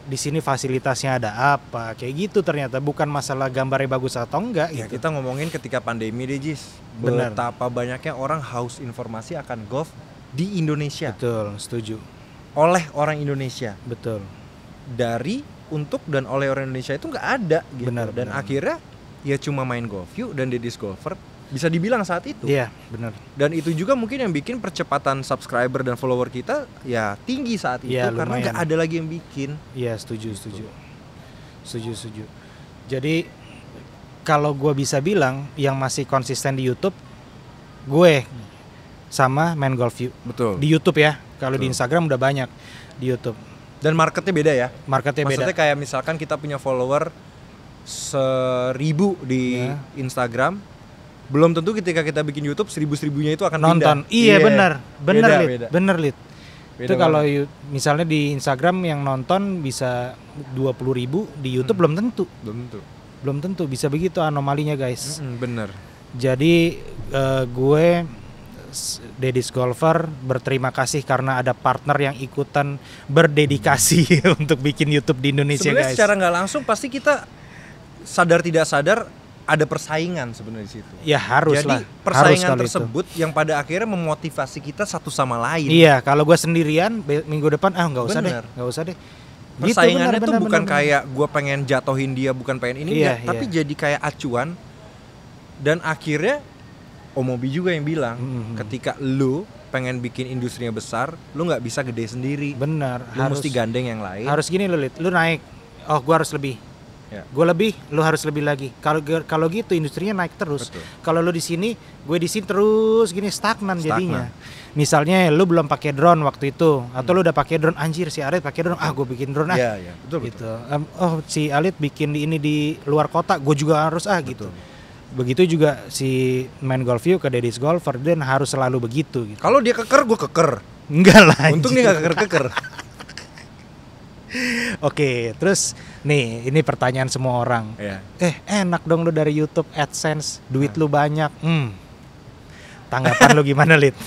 S1: Di sini fasilitasnya ada apa, kayak gitu. Ternyata bukan masalah gambarnya bagus atau enggak
S2: ya,
S1: gitu.
S2: kita ngomongin ketika pandemi deh Jis, betapa banyaknya orang haus informasi akan golf di Indonesia.
S1: Betul, setuju.
S2: Oleh orang Indonesia.
S1: Betul.
S2: Dari, untuk, dan oleh orang Indonesia itu nggak ada gitu.
S1: Benar,
S2: dan
S1: benar.
S2: Akhirnya ya cuma main golf yuk dan Deddy's Golfer bisa dibilang saat itu.
S1: Iya, benar.
S2: Dan itu juga mungkin yang bikin percepatan subscriber dan follower kita ya tinggi saat itu, karena nggak ada lagi yang bikin.
S1: Iya, setuju. Jadi kalau gue bisa bilang yang masih konsisten di YouTube, gue sama Main Golf You.
S2: Betul.
S1: Di YouTube ya. Kalau di Instagram udah banyak di YouTube.
S2: Dan marketnya beda ya.
S1: Maksudnya
S2: kayak misalkan kita punya follower 1.000 di Instagram, belum tentu ketika kita bikin YouTube 1.000-1.000-nya itu akan
S1: nonton.
S2: pindah.
S1: Iya benar Lid. Itu kalau misalnya di Instagram yang nonton bisa 20.000, di YouTube belum tentu bisa begitu anomalinya guys.
S2: Bener.
S1: Jadi gue Deddy's Golfer berterima kasih karena ada partner yang ikutan berdedikasi untuk bikin YouTube di Indonesia.
S2: Sebenarnya
S1: guys.
S2: Secara nggak langsung pasti kita sadar tidak sadar ada persaingan sebenarnya di situ.
S1: Ya harus lah.
S2: Jadi persaingan
S1: harus
S2: tersebut yang pada akhirnya memotivasi kita satu sama lain.
S1: Iya, kalau gue sendirian minggu depan nggak usah deh.
S2: Persaingannya tuh bukan kayak gue pengen jatuhin dia, bukan pengen ini, tapi jadi kayak acuan. Dan akhirnya Omobi juga yang bilang, ketika lu pengen bikin industrinya besar, lu nggak bisa gede sendiri.
S1: Benar.
S2: Lu mesti gandeng yang lain.
S1: Harus gini lu naik. Oh, gue harus lebih. Gue lebih, lu harus lebih lagi. Kalau gitu industrinya naik terus. Kalau lu di sini, gue di sini terus gini stagnan jadinya. Misalnya lu belum pakai drone waktu itu, atau lu udah pakai drone, anjir si Alit pakai drone, gue bikin drone
S2: betul.
S1: Gitu. Oh si Alit bikin ini di luar kota, gue juga harus gitu. Begitu juga si Main Golf You ke Deddy's Golfer, dan harus selalu begitu. Gitu.
S2: Kalau dia keker, gue keker.
S1: Enggak lah.
S2: Untung dia nggak keker-keker.
S1: Oke, terus nih ini pertanyaan semua orang. Enak dong lu dari YouTube AdSense, duit lu banyak. Tanggapan lu gimana, Lid?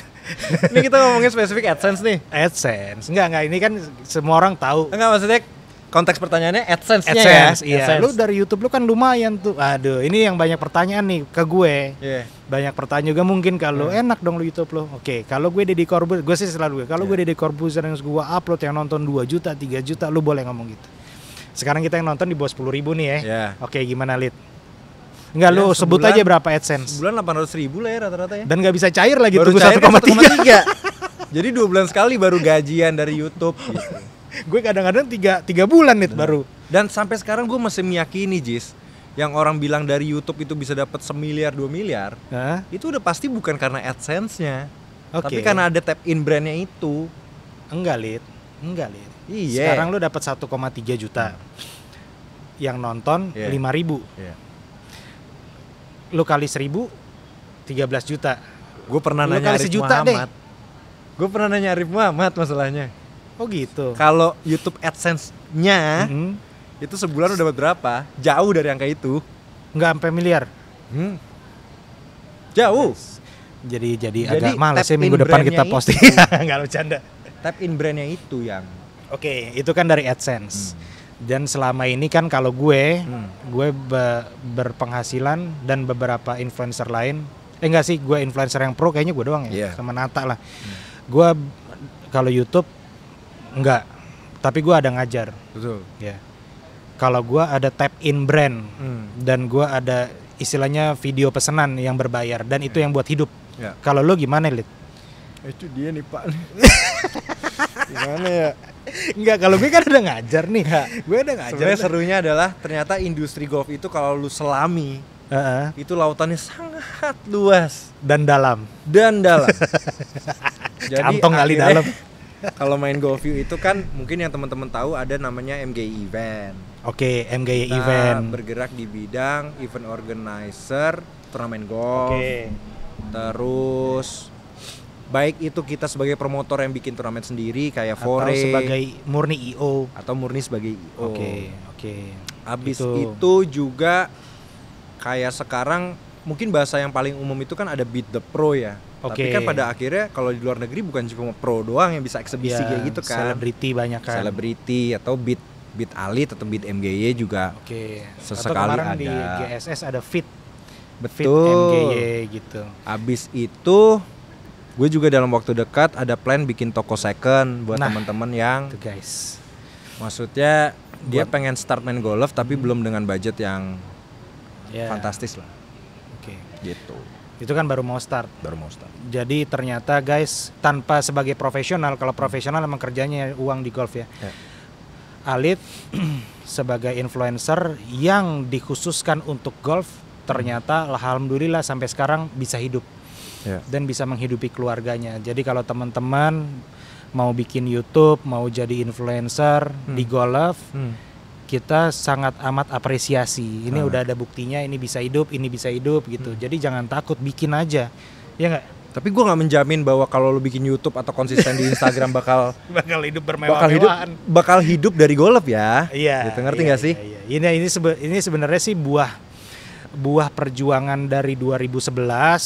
S2: Ini kita ngomongin spesifik AdSense nih.
S1: AdSense. Enggak, ini kan semua orang tahu.
S2: Enggak, maksudnya konteks pertanyaannya AdSense-nya
S1: AdSense,
S2: ya.
S1: Iya. Lu dari YouTube lu kan lumayan tuh. Aduh, ini yang banyak pertanyaan nih ke gue. Banyak pertanyaan juga mungkin kalau enak dong lu YouTube lu. Oke, kalau gue Deddy Corbuzier, gue sih selalu kalau gue Deddy Corbuzier yang gue upload yang nonton 2 juta, 3 juta, lu boleh ngomong gitu. Sekarang kita yang nonton di bawah 10.000 nih ya. Oke, gimana Lid? Enggak,
S2: Ya,
S1: lu sebut
S2: sebulan-
S1: aja berapa AdSense.
S2: Sebulan 800.000 lah ya rata-rata ya.
S1: Dan nggak bisa cair lagi,
S2: Baru
S1: tunggu
S2: cair kan
S1: 1,3.
S2: 1,3. Jadi 2 bulan sekali baru gajian dari YouTube gitu.
S1: Gue kadang-kadang 3 bulan nih baru.
S2: Dan sampai sekarang gue masih meyakini, Jis, yang orang bilang dari YouTube itu bisa dapat 1 miliar 2 miliar,
S1: Hah?
S2: itu udah pasti bukan karena AdSense-nya.
S1: Oke.
S2: Tapi karena ada tap in brand-nya itu.
S1: Enggak, Lid.
S2: Iya.
S1: Sekarang lu dapat 1,3 juta. Yang nonton
S2: Iya.
S1: 5.000.
S2: Iya.
S1: Lu kali 1.000 13 juta.
S2: Gue pernah
S1: Lu
S2: nanya
S1: kali
S2: Arif
S1: sejuta
S2: Muhammad. Gue pernah nanya Arif Muhammad masalahnya.
S1: Oh gitu.
S2: Kalau YouTube AdSense-nya
S1: Mhm.
S2: itu sebulan udah dapat berapa? Jauh dari angka itu.
S1: Nggak sampai miliar.
S2: Jauh.
S1: Jadi
S2: Jadi
S1: agak males ya
S2: tap
S1: minggu
S2: in
S1: depan
S2: brand-nya
S1: kita posting. Nggak lu canda.
S2: Tap in brand-nya itu yang
S1: Oke, itu kan dari AdSense. Dan selama ini kan kalau gue berpenghasilan dan beberapa influencer lain. Enggak sih, gue influencer yang pro kayaknya gue doang ya,
S2: Iya.
S1: sama Nata lah. Gue kalau YouTube enggak, tapi gue ada ngajar.
S2: betul.
S1: Ya. Kalau gue ada tap in brand dan gue ada istilahnya video pesanan yang berbayar dan itu yang buat hidup.
S2: Ya.
S1: Kalau lu gimana, Lid?
S2: Itu dia nih Pak. Gimana ya?
S1: Enggak, kalau gue kan udah ngajar nih. Gue udah ngajar.
S2: Sebenarnya serunya adalah ternyata industri golf itu kalau lu selami
S1: Heeh.
S2: itu lautannya sangat luas
S1: Dan dalam.
S2: dan dalam.
S1: Kantong kali
S2: akhirnya,
S1: dalam.
S2: Kalau main golf view itu kan mungkin yang teman-teman tahu ada namanya MGI event.
S1: Oke, MGY
S2: Kita
S1: event.
S2: bergerak di bidang event organizer, turnamen golf.
S1: Oke.
S2: Terus baik itu kita sebagai promotor yang bikin turnamen sendiri kayak
S1: Atau
S2: Fore
S1: sebagai murni IO.
S2: atau murni sebagai IO.
S1: Oke.
S2: Abis
S1: Itu.
S2: itu juga kayak sekarang mungkin bahasa yang paling umum itu kan ada Beat the Pro ya. Tapi
S1: Oke.
S2: kan pada akhirnya kalau di luar negeri bukan cuma pro doang yang bisa eksebisi
S1: Ya,
S2: kayak gitu kan.
S1: Selebriti banyak kan.
S2: Selebriti atau Beat Alit atau Beat MGY juga.
S1: Oke.
S2: Sesekali
S1: Atau kemarin di
S2: ada.
S1: GSS ada Fit
S2: Betul.
S1: MGY gitu.
S2: Abis itu gue juga dalam waktu dekat ada plan bikin toko second buat
S1: Nah,
S2: teman-teman yang
S1: Itu guys.
S2: maksudnya dia
S1: Buat-
S2: pengen start main golf tapi belum dengan budget yang
S1: Ya.
S2: fantastis lah
S1: Oke.
S2: gitu.
S1: Itu kan baru mau start.
S2: Baru mau start.
S1: Jadi ternyata guys, tanpa sebagai profesional, kalau profesional emang kerjanya uang di golf ya.
S2: Ya.
S1: Alit sebagai influencer yang dikhususkan untuk golf, ternyata alhamdulillah sampai sekarang bisa hidup
S2: Ya.
S1: dan bisa menghidupi keluarganya. Jadi kalau teman-teman mau bikin YouTube, mau jadi influencer di golf, kita sangat amat apresiasi. Ini udah ada buktinya, ini bisa hidup gitu. Jadi jangan takut, bikin aja. Ya nggak?
S2: Tapi gue nggak menjamin bahwa kalau lu bikin YouTube atau konsisten di Instagram bakal
S1: hidup
S2: bakal hidup dari golf ya.
S1: Iya.
S2: Gitu, ngerti
S1: iya,
S2: nggak sih?
S1: iya, iya. Ini sebenarnya sih buah perjuangan dari 2011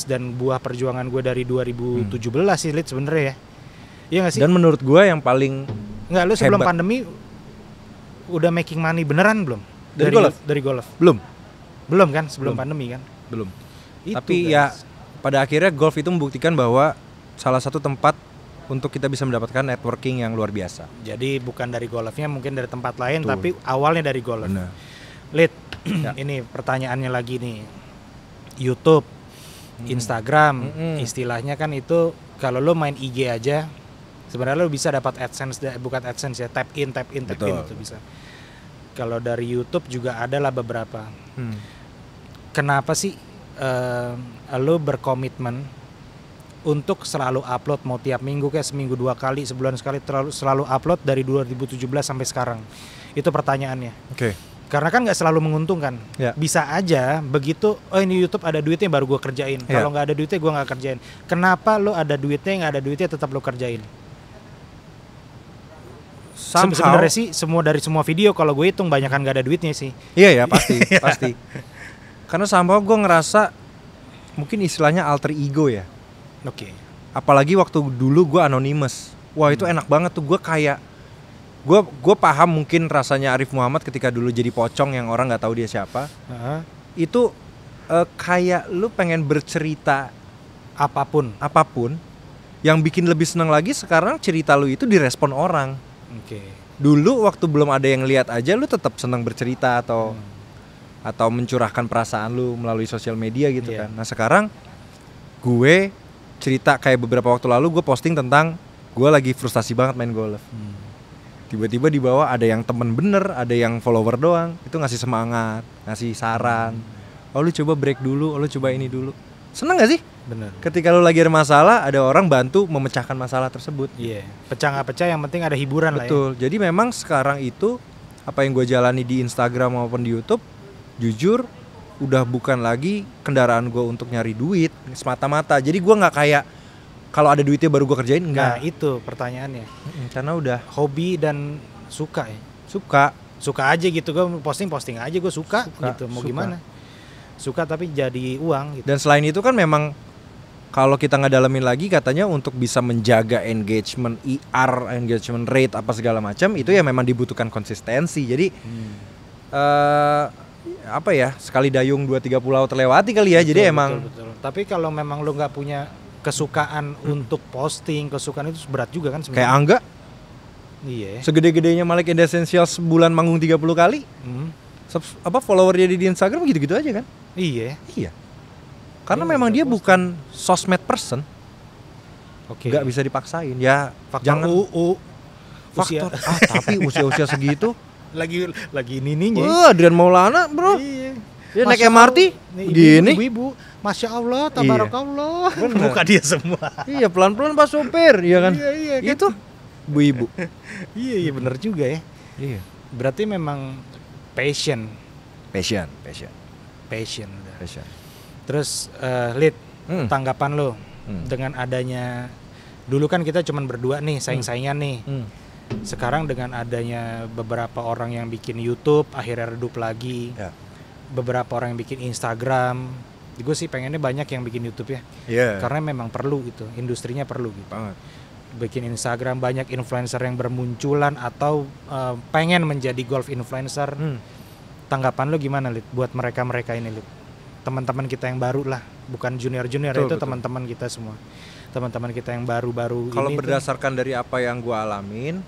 S1: dan buah perjuangan gue dari 2017 sih, Lid, sebenarnya ya. Iya nggak sih?
S2: Dan menurut gue yang paling
S1: Nggak, lu sebelum
S2: hebat.
S1: pandemi udah making money beneran belum?
S2: Dari golf?
S1: Dari golf.
S2: belum
S1: Kan sebelum
S2: Belum.
S1: pandemi kan?
S2: belum.
S1: Itu,
S2: Tapi
S1: guys.
S2: ya pada akhirnya golf itu membuktikan bahwa salah satu tempat untuk kita bisa mendapatkan networking yang luar biasa.
S1: Jadi bukan dari golfnya, mungkin dari tempat lain,
S2: Betul.
S1: tapi awalnya dari golf.
S2: Benar.
S1: Lid,
S2: Ya.
S1: ini pertanyaannya lagi nih. YouTube, Instagram,
S2: Mm-mm.
S1: istilahnya kan itu kalau lo main IG aja, sebenarnya lo bisa dapat AdSense, bukan AdSense ya, tap in
S2: Betul.
S1: itu bisa. Kalau dari YouTube juga ada lah beberapa.
S2: Hmm.
S1: Kenapa sih lo berkomitmen untuk selalu upload, mau tiap minggu kayak seminggu 2 kali, sebulan sekali, selalu upload dari 2017 sampai sekarang? Itu pertanyaannya.
S2: Oke.
S1: Karena kan nggak selalu menguntungkan.
S2: Ya.
S1: Bisa aja begitu, oh ini YouTube ada duitnya baru gue kerjain.
S2: Ya.
S1: Kalau nggak ada duitnya gue nggak kerjain. Kenapa lo ada duitnya, nggak ada duitnya tetap lo kerjain? Sebenarnya sih dari semua video kalau gue hitung banyak kan nggak ada duitnya sih.
S2: Iya ya pasti pasti. Karena somehow gue ngerasa mungkin istilahnya alter ego ya.
S1: Oke.
S2: Apalagi waktu dulu gue anonymous. Wah itu enak banget tuh, gue kayak gue paham mungkin rasanya Arif Muhammad ketika dulu jadi pocong yang orang nggak tahu dia siapa.
S1: Heeh.
S2: Itu kayak lu pengen bercerita
S1: Apapun.
S2: yang bikin lebih senang lagi sekarang cerita lu itu direspon orang.
S1: Oke.
S2: Dulu waktu belum ada yang lihat aja lu tetap senang bercerita atau mencurahkan perasaan lu melalui sosial media gitu
S1: Iya.
S2: kan. Nah sekarang gue cerita kayak beberapa waktu lalu gue posting tentang gue lagi frustasi banget main golf. Tiba-tiba di bawah ada yang temen bener, ada yang follower doang, itu ngasih semangat, ngasih saran. Oh lu coba break dulu, oh lu coba ini dulu. Seneng gak sih?
S1: Bener.
S2: Ketika lu lagi ada masalah, ada orang bantu memecahkan masalah tersebut.
S1: Iya. Pecah nggak pecah, yang penting ada hiburan lah ya.
S2: Betul. Jadi memang sekarang itu apa yang gue jalani di Instagram maupun di YouTube, jujur udah bukan lagi kendaraan gue untuk nyari duit semata-mata. Jadi gue nggak kayak kalau ada duitnya baru gue kerjain,
S1: Nah
S2: enggak.
S1: itu pertanyaannya.
S2: Karena udah
S1: Hobi dan suka ya.
S2: suka.
S1: Aja gitu, gue posting aja gue suka gitu. Mau
S2: suka.
S1: gimana? Suka tapi jadi uang gitu.
S2: Dan selain itu kan memang kalau kita ngedalamin lagi katanya untuk bisa menjaga engagement IR, engagement rate apa segala macam itu ya memang dibutuhkan konsistensi. Jadi apa ya, sekali dayung 2-3 pulau terlewati kali ya.
S1: Betul,
S2: Jadi
S1: betul,
S2: emang
S1: betul. Tapi kalau memang lu nggak punya kesukaan untuk posting, kesukaan itu berat juga kan
S2: kayak
S1: sebenarnya.
S2: Angga
S1: Iya.
S2: segede-gedenya Malik and the Essentials sebulan manggung 30 kali. Apa follower dia di Instagram gitu-gitu aja kan?
S1: Iya.
S2: Iya. Karena
S1: Iya,
S2: memang
S1: udah
S2: dia
S1: posting.
S2: bukan sosmed person,
S1: Oke.
S2: nggak bisa dipaksain. Ya
S1: Faktor
S2: jangan
S1: UU.
S2: faktor.
S1: Usia.
S2: Tapi usia-usia segitu,
S1: lagi nininya.
S2: Adrian Maulana, bro.
S1: Iya.
S2: Dia naik
S1: Masya
S2: MRT
S1: Allah. Nih,
S2: gini.
S1: Ibu-ibu, Masya Allah, tabarakallah.
S2: Bener.
S1: Muka dia semua.
S2: Iya, pelan-pelan Pak Sopir, iya kan?
S1: Iya, kan?
S2: Itu ibu-ibu.
S1: Iya, bener juga ya.
S2: Iya.
S1: Berarti memang passion.
S2: Passion.
S1: Terus Lid,
S2: Hmm.
S1: tanggapan lo
S2: Hmm.
S1: dengan adanya, dulu kan kita cuman berdua nih, saing-saingan nih. Sekarang dengan adanya beberapa orang yang bikin YouTube akhirnya redup lagi.
S2: Ya.
S1: Beberapa orang yang bikin Instagram. Gue sih pengennya banyak yang bikin YouTube ya.
S2: Iya.
S1: Karena memang perlu gitu, industrinya perlu gitu.
S2: Banget.
S1: Bikin Instagram, banyak influencer yang bermunculan atau pengen menjadi golf influencer. Tanggapan lo gimana, Lid, buat mereka-mereka ini, Lid? Teman-teman kita yang baru lah, bukan junior-junior,
S2: Betul,
S1: itu
S2: betul.
S1: teman-teman kita semua. Teman-teman kita yang baru-baru
S2: Kalau
S1: ini
S2: berdasarkan dari apa yang gue alamin,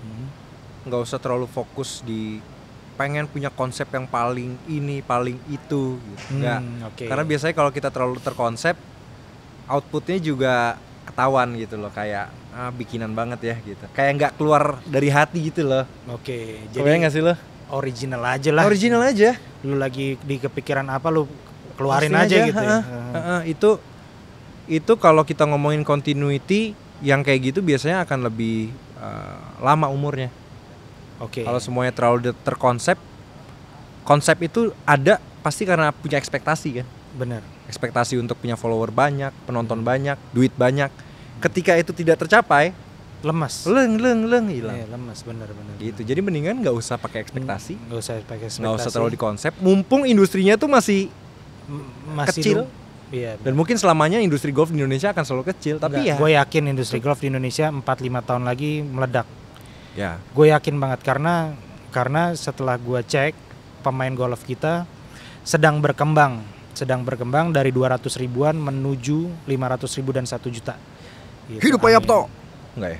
S2: nggak usah terlalu fokus di pengen punya konsep yang paling ini, paling itu gitu. Nggak.
S1: oke.
S2: Karena biasanya kalau kita terlalu terkonsep, outputnya juga ketahuan gitu loh, kayak bikinan banget ya gitu. Kayak nggak keluar dari hati gitu loh.
S1: Oke,
S2: Kebayang
S1: jadi
S2: nggak sih lo?
S1: original aja lah.
S2: Original aja.
S1: Lu lagi di kepikiran apa, lu keluarin
S2: Posting
S1: aja gitu ya.
S2: Itu kalau kita ngomongin continuity yang kayak gitu biasanya akan lebih lama umurnya.
S1: Oke.
S2: Kalau semuanya terlalu terkonsep, konsep itu ada pasti karena punya ekspektasi kan.
S1: Bener.
S2: Ekspektasi untuk punya follower banyak, penonton banyak, duit banyak. Ketika itu tidak tercapai,
S1: Lemes.
S2: leng hilang.
S1: Iya, lemes, bener.
S2: Gitu. Jadi mendingan nggak usah pakai ekspektasi,
S1: Nggak usah pakai ekspektasi.
S2: nggak usah terlalu dikonsep. Mumpung industrinya tuh masih
S1: Masih
S2: kecil.
S1: Iya.
S2: Dan mungkin selamanya industri golf di Indonesia akan selalu kecil. Tapi ya,
S1: Gue yakin industri golf di Indonesia 4-5 tahun lagi meledak.
S2: ya
S1: Gue yakin banget karena setelah gue cek pemain golf kita sedang berkembang dari 200 ribuan menuju 500 ribu dan 1 juta. Gitu,
S2: hidup Pak
S1: amin.
S2: Yapto. Enggak ya?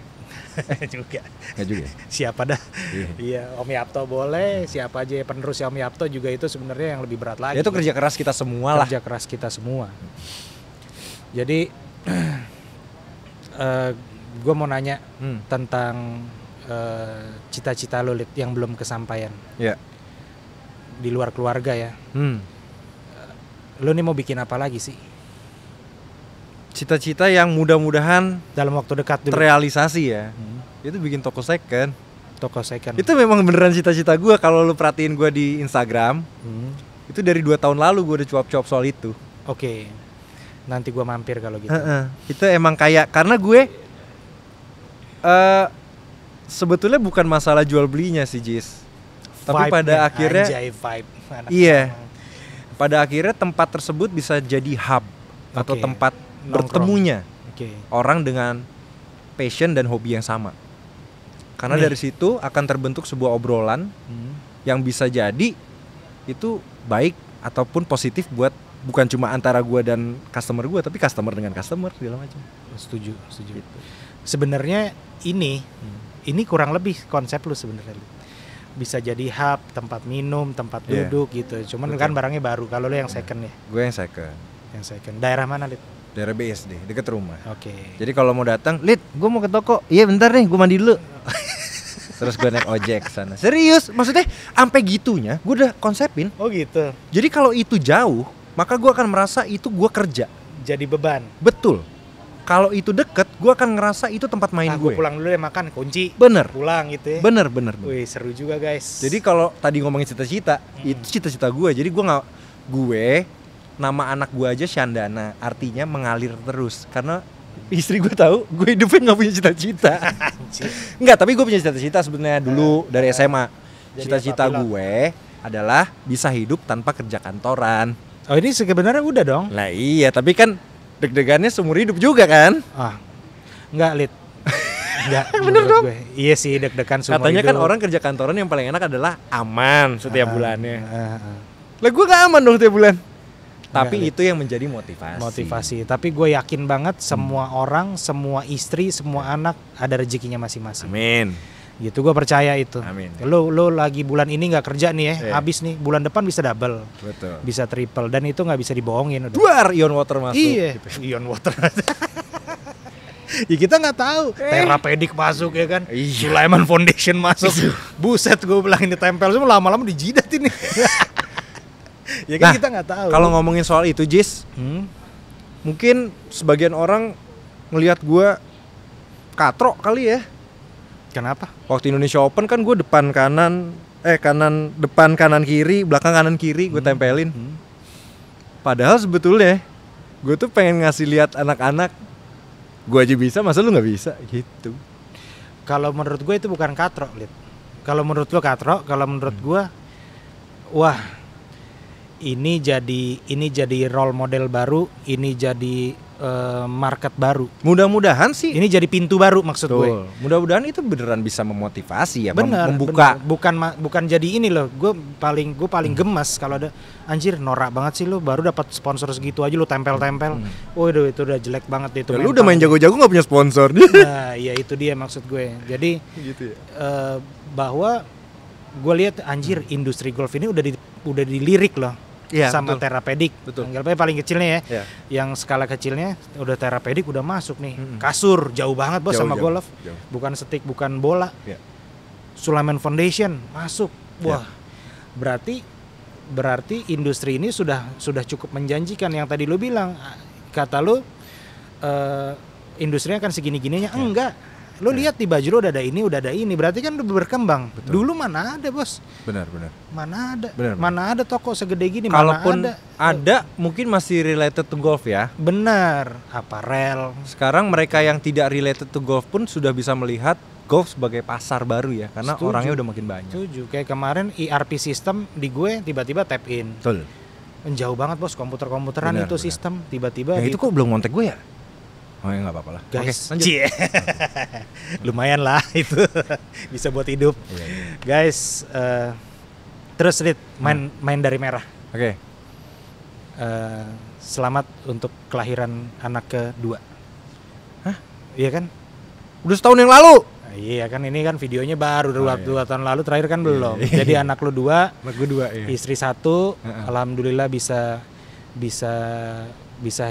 S1: juga.
S2: Enggak juga ya?
S1: Siapa dah?
S2: Iya.
S1: Iya, Om Yapto boleh. Siapa aja penerusnya Om Yapto juga itu sebenarnya yang lebih berat lagi.
S2: Ya itu kerja keras kita semua lah.
S1: Kerja keras kita semua. Jadi gue mau nanya tentang cita-cita lo, Lid, yang belum kesampaian
S2: Ya.
S1: di luar keluarga ya. Lo nih mau bikin apa lagi sih
S2: Cita-cita yang mudah-mudahan
S1: dalam waktu dekat dulu?
S2: terrealisasi ya. Itu bikin toko second.
S1: Toko second.
S2: Itu memang beneran cita-cita gue. Kalau lu perhatiin gue di Instagram, itu dari 2 tahun lalu gue udah cuap-cuap soal itu.
S1: Oke. Nanti gue mampir kalau gitu.
S2: Itu emang kayak karena gue sebetulnya bukan masalah jual belinya sih, Jis. Tapi
S1: Vibe-nya,
S2: pada akhirnya
S1: anjay, vibe. Anak
S2: iya.
S1: orang.
S2: Pada akhirnya tempat tersebut bisa jadi hub atau
S1: Oke.
S2: tempat
S1: Nongkrong.
S2: bertemunya
S1: Oke.
S2: orang dengan passion dan hobi yang sama. Karena
S1: Nih.
S2: dari situ akan terbentuk sebuah obrolan yang bisa jadi itu baik ataupun positif buat bukan cuma antara gue dan customer gue, tapi customer dengan customer segala macam.
S1: Setuju.
S2: Gitu.
S1: Sebenarnya ini kurang lebih konsep lu sebenarnya. bisa jadi hub, tempat minum, tempat duduk gitu. Cuman kan barangnya baru. Kalau lu yang second ya?
S2: Gue yang second.
S1: Yang second. Daerah mana, Lid?
S2: Daerah BSD, deket rumah.
S1: Oke.
S2: Jadi kalau mau datang, Lid, gue mau ke toko. Iya bentar nih, gue mandi dulu. Terus gue naik ojek sana. Serius, maksudnya sampai gitunya gue udah konsepin.
S1: Oh gitu.
S2: Jadi kalau itu jauh, maka gue akan merasa itu gue kerja.
S1: Jadi beban.
S2: Betul. Kalau itu deket, gue akan ngerasa itu tempat main gue.
S1: Gue pulang dulu deh makan, kunci.
S2: Bener.
S1: Pulang gitu ya.
S2: Bener.
S1: Wih, seru juga guys.
S2: Jadi kalau tadi ngomongin cita-cita, itu cita-cita gue. Jadi nama anak gue aja Syandana, artinya mengalir terus. Karena istri gue tahu gue hidupnya nggak punya cita-cita. Nggak, tapi gue punya cita-cita sebenarnya dulu dari SMA. Cita-cita gue adalah bisa hidup tanpa kerja kantoran.
S1: Oh ini sebenarnya udah dong.
S2: Lah iya, tapi kan deg-degannya seumur hidup juga kan?
S1: Enggak, Lid. Enggak,
S2: bener dong.
S1: Gue. Iya sih, deg-degan seumur
S2: Katanya
S1: hidup.
S2: kan orang kerja kantoran yang paling enak adalah aman setiap bulannya. Lah gue gak aman dong setiap bulan. Tapi itu yang menjadi motivasi. Tapi gue yakin banget semua orang, semua istri, semua anak ada rezekinya masing-masing. Amin.
S1: Gitu, gue percaya itu.
S2: Amin.
S1: Lo lagi bulan ini nggak kerja nih ya, habis nih bulan depan bisa double.
S2: Betul.
S1: Bisa triple, dan itu nggak bisa dibohongin.
S2: Duar, Ion Water masuk.
S1: Iya, Ion Water. Ya kita nggak tahu. Therapeutic masuk ya kan. Sulaiman Foundation masuk. Buset, gue bilang ini tempel semua, lama-lama dijidat ini. Ya kan kita nggak tahu.
S2: Kalau ngomongin soal itu, Jis, mungkin sebagian orang ngelihat gue katrok kali ya.
S1: Kenapa?
S2: Waktu Indonesia Open kan gue depan kanan kiri, belakang kanan kiri gue tempelin. Padahal sebetulnya gue tuh pengen ngasih lihat anak-anak, gue aja bisa, masa lu nggak bisa gitu.
S1: Kalau menurut gue itu bukan katrok, Lid. Kalau menurut lo katrok, kalau menurut gue, wah, ini jadi role model baru, ini jadi market baru.
S2: Mudah-mudahan sih.
S1: Ini jadi pintu baru maksud gue.
S2: Mudah-mudahan itu beneran bisa memotivasi ya,
S1: membuka. Bukan jadi ini loh. Gue paling gemes kalau ada anjir norak banget sih lo baru dapat sponsor segitu aja lo tempel-tempel. Waduh, itu udah jelek banget itu.
S2: Ya, lu udah main jago-jago nggak punya sponsor.
S1: Nah, ya itu dia maksud gue. Jadi gitu ya. Bahwa gue lihat anjir industri golf ini udah dilirik loh. Ya, sama terapedik. Anggapnya paling kecilnya ya. Yang skala kecilnya udah terapedik udah masuk nih. Kasur jauh banget bos sama golf. Bukan stick, bukan bola. Sulaiman Foundation masuk. Wah. Berarti industri ini sudah cukup menjanjikan. Yang tadi lu bilang, kata lu industrinya kan segini-gininya. Enggak. Lu lihat di baju lu udah ada ini, berarti kan udah berkembang. Betul. Dulu mana ada, Bos? Benar. Mana ada? Mana ada toko segede gini?
S2: Kalaupun
S1: mana
S2: ada, mungkin masih related to golf ya.
S1: Benar, aparel.
S2: Sekarang mereka yang tidak related to golf pun sudah bisa melihat golf sebagai pasar baru ya, karena orangnya udah makin banyak.
S1: Setuju. Kayak kemarin ERP system di gue tiba-tiba tap in.
S2: Betul.
S1: Jauh banget, Bos, komputeran itu sistem tiba-tiba.
S2: Ya itu kok belum ngontek gue ya? Oh ya nggak apa-apa lah.
S1: Guys, lumayan lah itu bisa buat hidup. Iya. Guys, terus Rit, main dari merah.
S2: Oke.
S1: Selamat untuk kelahiran anak kedua.
S2: Hah?
S1: Iya kan?
S2: Udah setahun yang lalu.
S1: Iya kan, ini kan videonya baru 2 tahun lalu, terakhir kan belum. Jadi anak lu 2,
S2: anak gue 2, iya.
S1: Istri 1, alhamdulillah bisa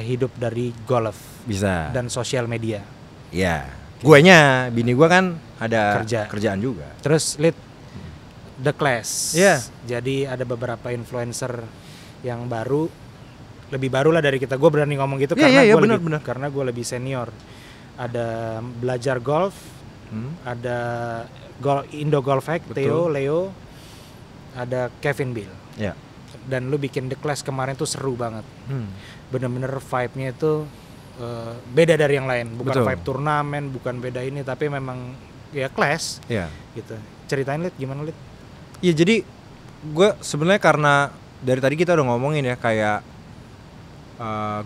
S1: hidup dari golf.
S2: Bisa.
S1: Dan sosial media.
S2: Iya. Guanya, bini gua kan ada kerjaan juga.
S1: Terus Lid, The Clash.
S2: Iya.
S1: Jadi ada beberapa influencer yang baru, lebih baru lah dari kita. Gue berani ngomong gitu karena gue lebih senior. Ada belajar golf, ada Indo Golf Hack, Theo, Leo, ada Kevin Bill.
S2: Iya.
S1: Dan lu bikin The Clash kemarin tuh seru banget. Bener-bener vibe-nya itu beda dari yang lain. Bukan vibe turnamen, bukan beda ini, tapi memang ya Clash. Iya. Gitu. Ceritain Lid, gimana Lid?
S2: Iya, jadi gue sebenarnya karena dari tadi kita udah ngomongin ya, kayak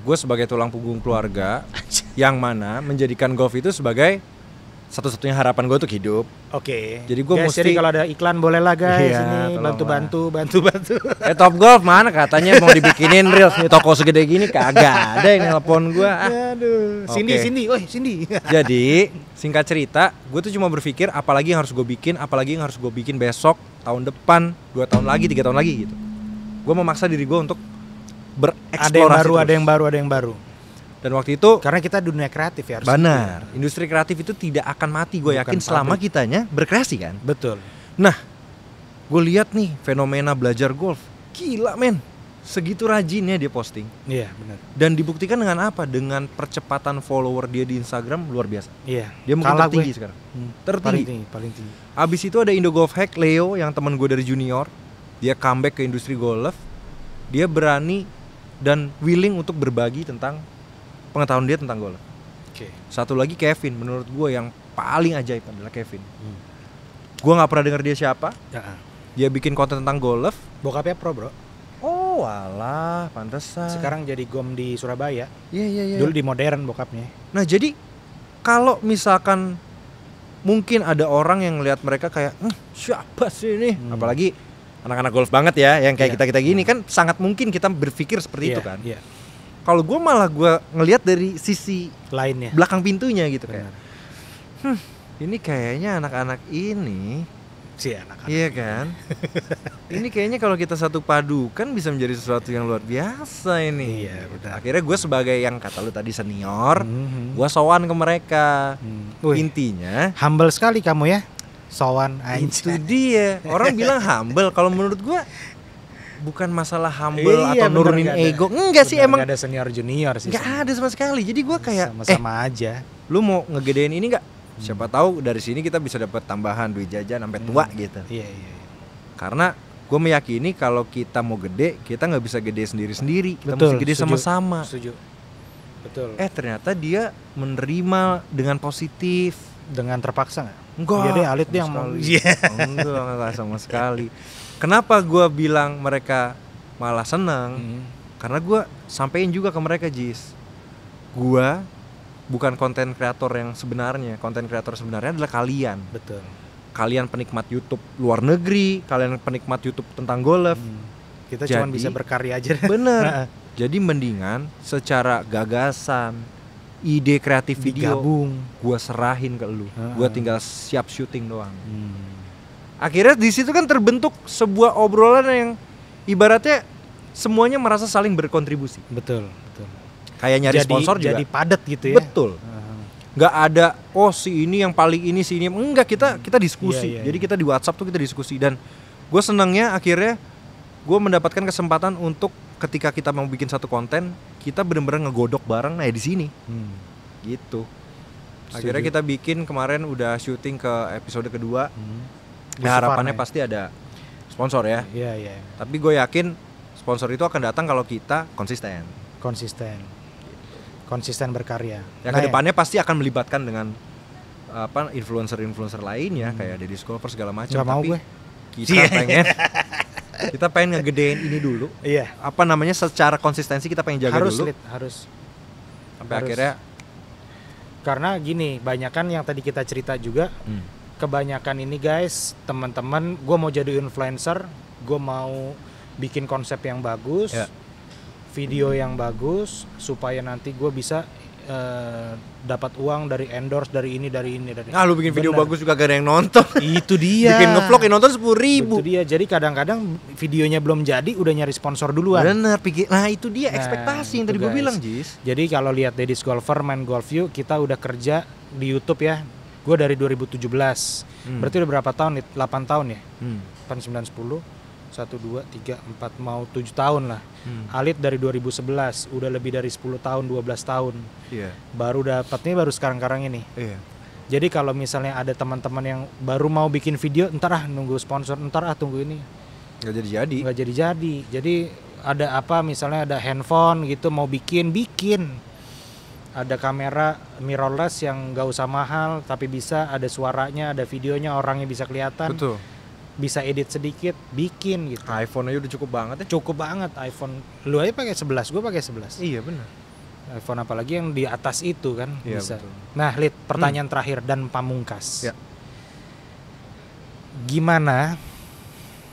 S2: gue sebagai tulang punggung keluarga yang mana menjadikan golf itu sebagai satu-satunya harapan gue untuk hidup.
S1: Oke.
S2: Jadi gue mesti.
S1: Jadi kalau ada iklan boleh lah guys, ini bantu.
S2: Top Golf mana katanya mau dibikinin reels nih, toko segede gini kagak ada yang nelpon gue.
S1: Aduh. Cindy.
S2: Jadi singkat cerita, gue tuh cuma berpikir apalagi yang harus gue bikin besok tahun depan, 2 tahun lagi, 3 tahun lagi gitu. Gue memaksa diri gue untuk bereksplorasi
S1: Ada yang baru,
S2: terus.
S1: ada yang baru.
S2: Dan waktu itu
S1: Karena kita dunia kreatif ya harus.
S2: benar, industri kreatif itu tidak akan mati, gue
S1: Bukan
S2: yakin selama
S1: pabrik.
S2: kitanya berkreasi kan.
S1: Betul.
S2: Nah, gue lihat nih fenomena belajar golf, gila men, segitu rajinnya dia posting.
S1: Iya, benar.
S2: Dan dibuktikan dengan apa? Dengan percepatan follower dia di Instagram luar biasa.
S1: Iya.
S2: Dia mungkin
S1: Kalah
S2: tertinggi
S1: gue.
S2: sekarang.
S1: Paling
S2: Tertinggi.
S1: tinggi, paling tinggi.
S2: Abis itu ada Indo Golf Hack Leo yang teman gue dari junior. Dia comeback ke industri golf. Dia berani dan willing untuk berbagi tentang pengetahuan dia tentang golf.
S1: Oke.
S2: Satu lagi Kevin, menurut gue yang paling ajaib adalah Kevin. Gue nggak pernah dengar dia siapa.
S1: Ya.
S2: Dia bikin konten tentang golf.
S1: Bokapnya pro, Bro.
S2: Oh alah, pantesan.
S1: Sekarang jadi gom di Surabaya.
S2: Iya.
S1: Dulu di modern bokapnya.
S2: Nah jadi kalau misalkan mungkin ada orang yang lihat mereka kayak siapa sih ini, apalagi anak-anak golf banget ya, yang kayak
S1: Iya.
S2: kita gini kan sangat mungkin kita berpikir seperti
S1: Iya,
S2: itu kan.
S1: Iya.
S2: Kalau gue malah gue ngelihat dari sisi
S1: Lainnya.
S2: belakang pintunya gitu kayak,
S1: Benar.
S2: ini kayaknya anak-anak ini,
S1: Si anak-anak.
S2: iya kan, ini kayaknya kalau kita satu padukan bisa menjadi sesuatu yang luar biasa ini.
S1: Iya, benar.
S2: Akhirnya gue sebagai yang kata lu tadi senior,
S1: Mhm.
S2: gue sowan ke mereka.
S1: Wih,
S2: Intinya
S1: humble sekali kamu ya. Sowan
S2: itu
S1: aja.
S2: dia. Orang bilang humble, kalau menurut gua bukan masalah humble
S1: Iya,
S2: atau
S1: bener,
S2: nurunin
S1: nggak ada.
S2: ego. Enggak sih, emang
S1: Gak ada senior junior sih.
S2: nggak ada sama sekali. Jadi gua kayak
S1: sama-sama aja.
S2: lu mau ngegedein ini nggak? Siapa tahu dari sini kita bisa dapat tambahan duit jajan sampai tua gitu.
S1: Iya.
S2: Karena gue meyakini kalau kita mau gede, kita nggak bisa gede sendiri-sendiri. Kita
S1: Betul,
S2: mesti gede
S1: setuju.
S2: sama-sama.
S1: Setuju. Betul.
S2: Ternyata dia menerima dengan positif.
S1: Dengan terpaksa nggak?
S2: Enggak.
S1: Iya deh, Alit
S2: sama
S1: dia yang mau.
S2: sekali.
S1: Iya.
S2: Enggak sama sekali. Kenapa gue bilang mereka malah senang? Karena gue sampein juga ke mereka, Jis. Gue bukan konten kreator yang sebenarnya. Konten kreator sebenarnya adalah kalian.
S1: Betul.
S2: Kalian penikmat YouTube luar negeri, kalian penikmat YouTube tentang golf.
S1: Kita cuma
S2: Jadi-
S1: bisa berkarya aja.
S2: Bener. Jadi mendingan secara gagasan, ide kreatif video,
S1: Digabung.
S2: gue serahin ke lu. Gue tinggal siap syuting doang.
S1: Hmm.
S2: Akhirnya di situ kan terbentuk sebuah obrolan yang ibaratnya semuanya merasa saling berkontribusi.
S1: Betul.
S2: Kayak nyari sponsor juga.
S1: Jadi padat gitu ya.
S2: Betul. Nggak ada si ini yang paling ini, si ini. Enggak, kita diskusi.
S1: Iya,
S2: Jadi kita di WhatsApp tuh kita diskusi. Dan gue senangnya akhirnya gue mendapatkan kesempatan untuk ketika kita mau bikin satu konten, kita bener-bener ngegodok bareng di sini. Gitu. Akhirnya kita bikin kemarin udah syuting ke episode kedua. Ya harapannya pasti ada sponsor ya.
S1: Iya.
S2: Tapi gue yakin sponsor itu akan datang kalau kita konsisten.
S1: Konsisten berkarya.
S2: Ya kedepannya pasti akan melibatkan dengan influencer lainnya kayak Deddy Golfer segala macam.
S1: Nggak mau
S2: Tapi
S1: gue.
S2: kita pengen ngegedein ini dulu.
S1: Iya.
S2: Apa namanya, secara konsistensi kita pengen jaga
S1: Harus,
S2: dulu.
S1: harus.
S2: Sampai
S1: harus.
S2: akhirnya.
S1: Karena gini, banyakan yang tadi kita cerita juga. Kebanyakan ini guys, teman-teman, gue mau jadi influencer, gue mau bikin konsep yang bagus, video yang bagus, supaya nanti gue bisa dapat uang dari endorse dari ini.
S2: Lu bikin video bagus juga gak ada yang nonton.
S1: Itu dia.
S2: Bikin ngevlog yang nonton 10.000.
S1: Itu dia. Jadi kadang-kadang videonya belum jadi udah nyari sponsor duluan.
S2: Bener, nah itu dia
S1: Nah,
S2: ekspektasi yang
S1: itu
S2: tadi gue
S1: guys.
S2: bilang, Jis.
S1: Jadi kalau lihat Deddy's Golfer main golf view, kita udah kerja di YouTube ya. Gue dari 2017. Berarti udah berapa tahun nih? 8 tahun ya? 8, 9, 10 1, 2, 3, 4, mau 7 tahun lah. Alit dari 2011, udah lebih dari 10 tahun, 12 tahun.
S2: Iya.
S1: Baru dapatnya baru sekarang ini.
S2: Iya.
S1: Jadi kalau misalnya ada teman-teman yang baru mau bikin video, ntar nunggu sponsor, ntar tunggu ini.
S2: Gak jadi-jadi.
S1: Nggak jadi. Jadi ada apa, misalnya ada handphone gitu mau bikin. Ada kamera mirrorless yang nggak usah mahal, tapi bisa ada suaranya, ada videonya, orangnya bisa kelihatan.
S2: Betul.
S1: Bisa edit sedikit, bikin gitu.
S2: iPhone aja udah cukup banget ya.
S1: Cukup banget iPhone. Lu aja pakai 11, gue pakai 11.
S2: Iya benar.
S1: iPhone apalagi yang di atas itu kan
S2: Iya,
S1: bisa.
S2: betul.
S1: Nah, Lid, pertanyaan terakhir dan pamungkas.
S2: Ya.
S1: Gimana?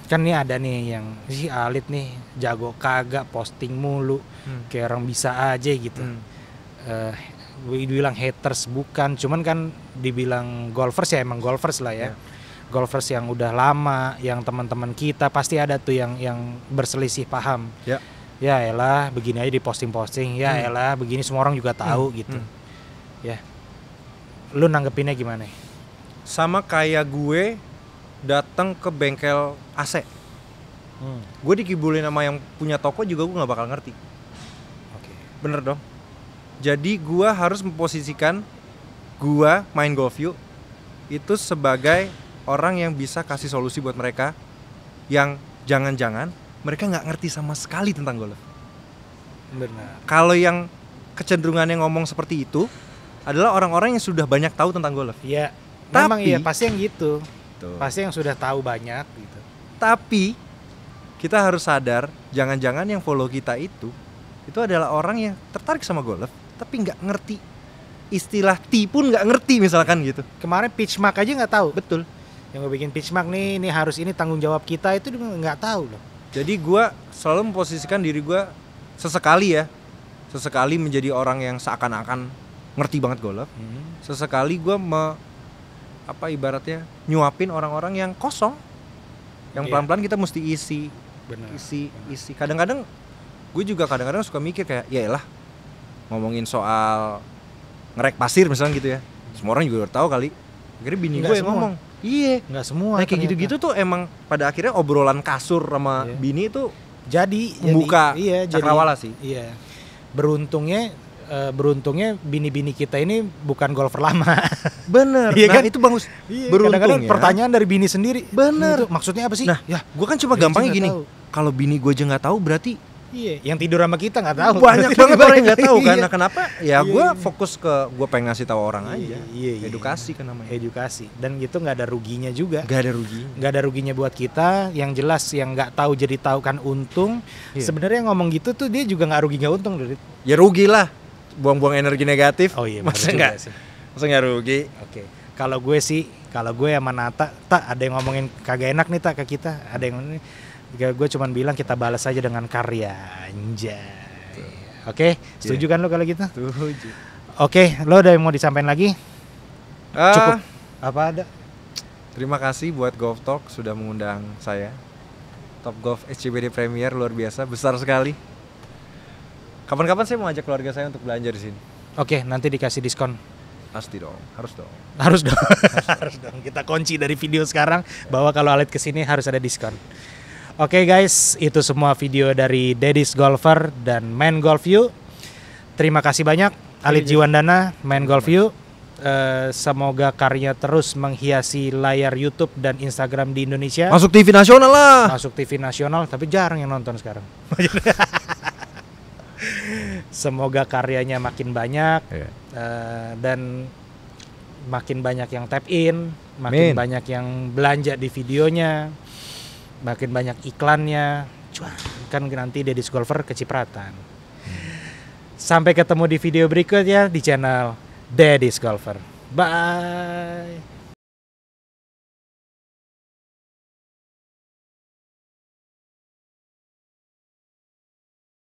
S1: Kan nih ada nih yang si Alit nih jago kagak posting mulu, kayak orang bisa aja gitu. Dibilang haters bukan, cuman kan dibilang golfers ya emang golfers lah ya. golfers yang udah lama, yang teman-teman kita pasti ada tuh yang berselisih paham.
S2: Ya.
S1: Ya elah, begini aja di posting-posting. Ya elah, begini semua orang juga tahu gitu. Ya. Lu nanggepinnya gimana?
S2: Sama kayak gue datang ke bengkel AC. Gue dikibulin sama yang punya toko juga gue nggak bakal ngerti.
S1: Oke.
S2: Bener dong. Jadi gue harus memposisikan gue main Golf U itu sebagai orang yang bisa kasih solusi buat mereka yang jangan-jangan mereka nggak ngerti sama sekali tentang golf.
S1: Benar.
S2: Kalau yang kecenderungannya ngomong seperti itu adalah orang-orang yang sudah banyak tahu tentang golf.
S1: Iya.
S2: Tapi-
S1: Memang iya pasti yang gitu.
S2: Tuh.
S1: Pasti yang sudah tahu banyak gitu.
S2: Tapi kita harus sadar, jangan-jangan yang follow kita itu adalah orang yang tertarik sama golf, tapi nggak ngerti istilah tee pun nggak ngerti misalkan gitu.
S1: Kemarin pitch mark aja nggak tahu.
S2: Betul.
S1: Yang gue bikin pitch mark nih, ini harus ini tanggung jawab kita itu dia nggak tahu loh.
S2: Jadi gue selalu memposisikan diri gue sesekali menjadi orang yang seakan-akan ngerti banget golf. Sesekali gue ibaratnya nyuapin orang-orang yang kosong, yang
S1: Iya.
S2: pelan-pelan kita mesti isi.
S1: Benar.
S2: Isi. Kadang-kadang gue juga kadang-kadang suka mikir kayak ya elah ngomongin soal ngerek pasir misalnya gitu ya, semua orang juga udah tahu kali. Akhirnya bini
S1: Nggak
S2: gue yang
S1: semua.
S2: ngomong iya
S1: Nggak semua.
S2: nah, kayak
S1: ternyata.
S2: gitu-gitu tuh emang pada akhirnya obrolan kasur sama
S1: Iya.
S2: bini itu
S1: Jadi
S2: membuka
S1: iya,
S2: cakrawala sih.
S1: Iya. Beruntungnya bini-bini kita ini bukan golfer lama.
S2: Bener.
S1: Iya
S2: Nah
S1: kan?
S2: itu bagus.
S1: Kadang-kadang
S2: Beruntungnya
S1: pertanyaan dari bini sendiri.
S2: Bener.
S1: Itu maksudnya apa sih?
S2: Nah,
S1: ya,
S2: gue kan cuma
S1: dia
S2: gampangnya
S1: aja
S2: gini.
S1: nggak tahu.
S2: Kalau bini gue aja nggak tahu berarti
S1: Iya, yang tidur sama kita nggak tahu.
S2: banyak banget orang yang nggak tahu kan.
S1: Iya.
S2: Nah, kenapa? Ya
S1: Iya,
S2: gue
S1: iya.
S2: fokus ke gue pengen ngasih tahu orang aja.
S1: Iya.
S2: Edukasi kan namanya.
S1: Edukasi. Dan gitu nggak ada ruginya juga.
S2: Gak ada rugi.
S1: Nggak ada ruginya buat kita. Yang jelas yang nggak tahu jadi tahu kan untung.
S2: Iya.
S1: Sebenarnya ngomong gitu tuh dia juga nggak rugi nggak untung, Dut.
S2: Ya rugi lah. Buang-buang energi negatif.
S1: Oh iya, benar
S2: Masa
S1: juga
S2: nggak?
S1: sih.
S2: Masa nggak rugi?
S1: Oke. Kalau gue sama Nata, ada yang ngomongin kagak enak nih ke kita. Ada yang ini. Gue cuman bilang kita balas aja dengan karya, anjay. Oke, setuju kan lo kalau gitu?
S2: Setuju.
S1: Oke, lo ada yang mau disampaikan lagi? Cukup. Apa ada?
S2: Terima kasih buat Golf Talk sudah mengundang saya. Top Golf SCBD Premier luar biasa, besar sekali. Kapan-kapan saya mau ajak keluarga saya untuk belanja di sini.
S1: Oke, nanti dikasih diskon.
S2: Pasti dong, harus dong.
S1: Harus dong. Harus dong. Kita kunci dari video sekarang bahwa kalau Alit kesini harus ada diskon. Oke guys, itu semua video dari Daddy's Golfer dan Main Golf U. Terima kasih banyak Alit Jiwandana, Main Golf U. Semoga karya terus menghiasi layar YouTube dan Instagram di Indonesia.
S2: Masuk TV nasional lah.
S1: Masuk TV nasional, tapi jarang yang nonton sekarang. Semoga karyanya makin banyak dan makin banyak yang tap in, makin
S2: Amin.
S1: banyak yang belanja di videonya, makin banyak iklannya. Cuan, kan nanti Daddy's Golfer kecipratan. Sampai ketemu di video berikutnya di channel Daddy's Golfer. Bye.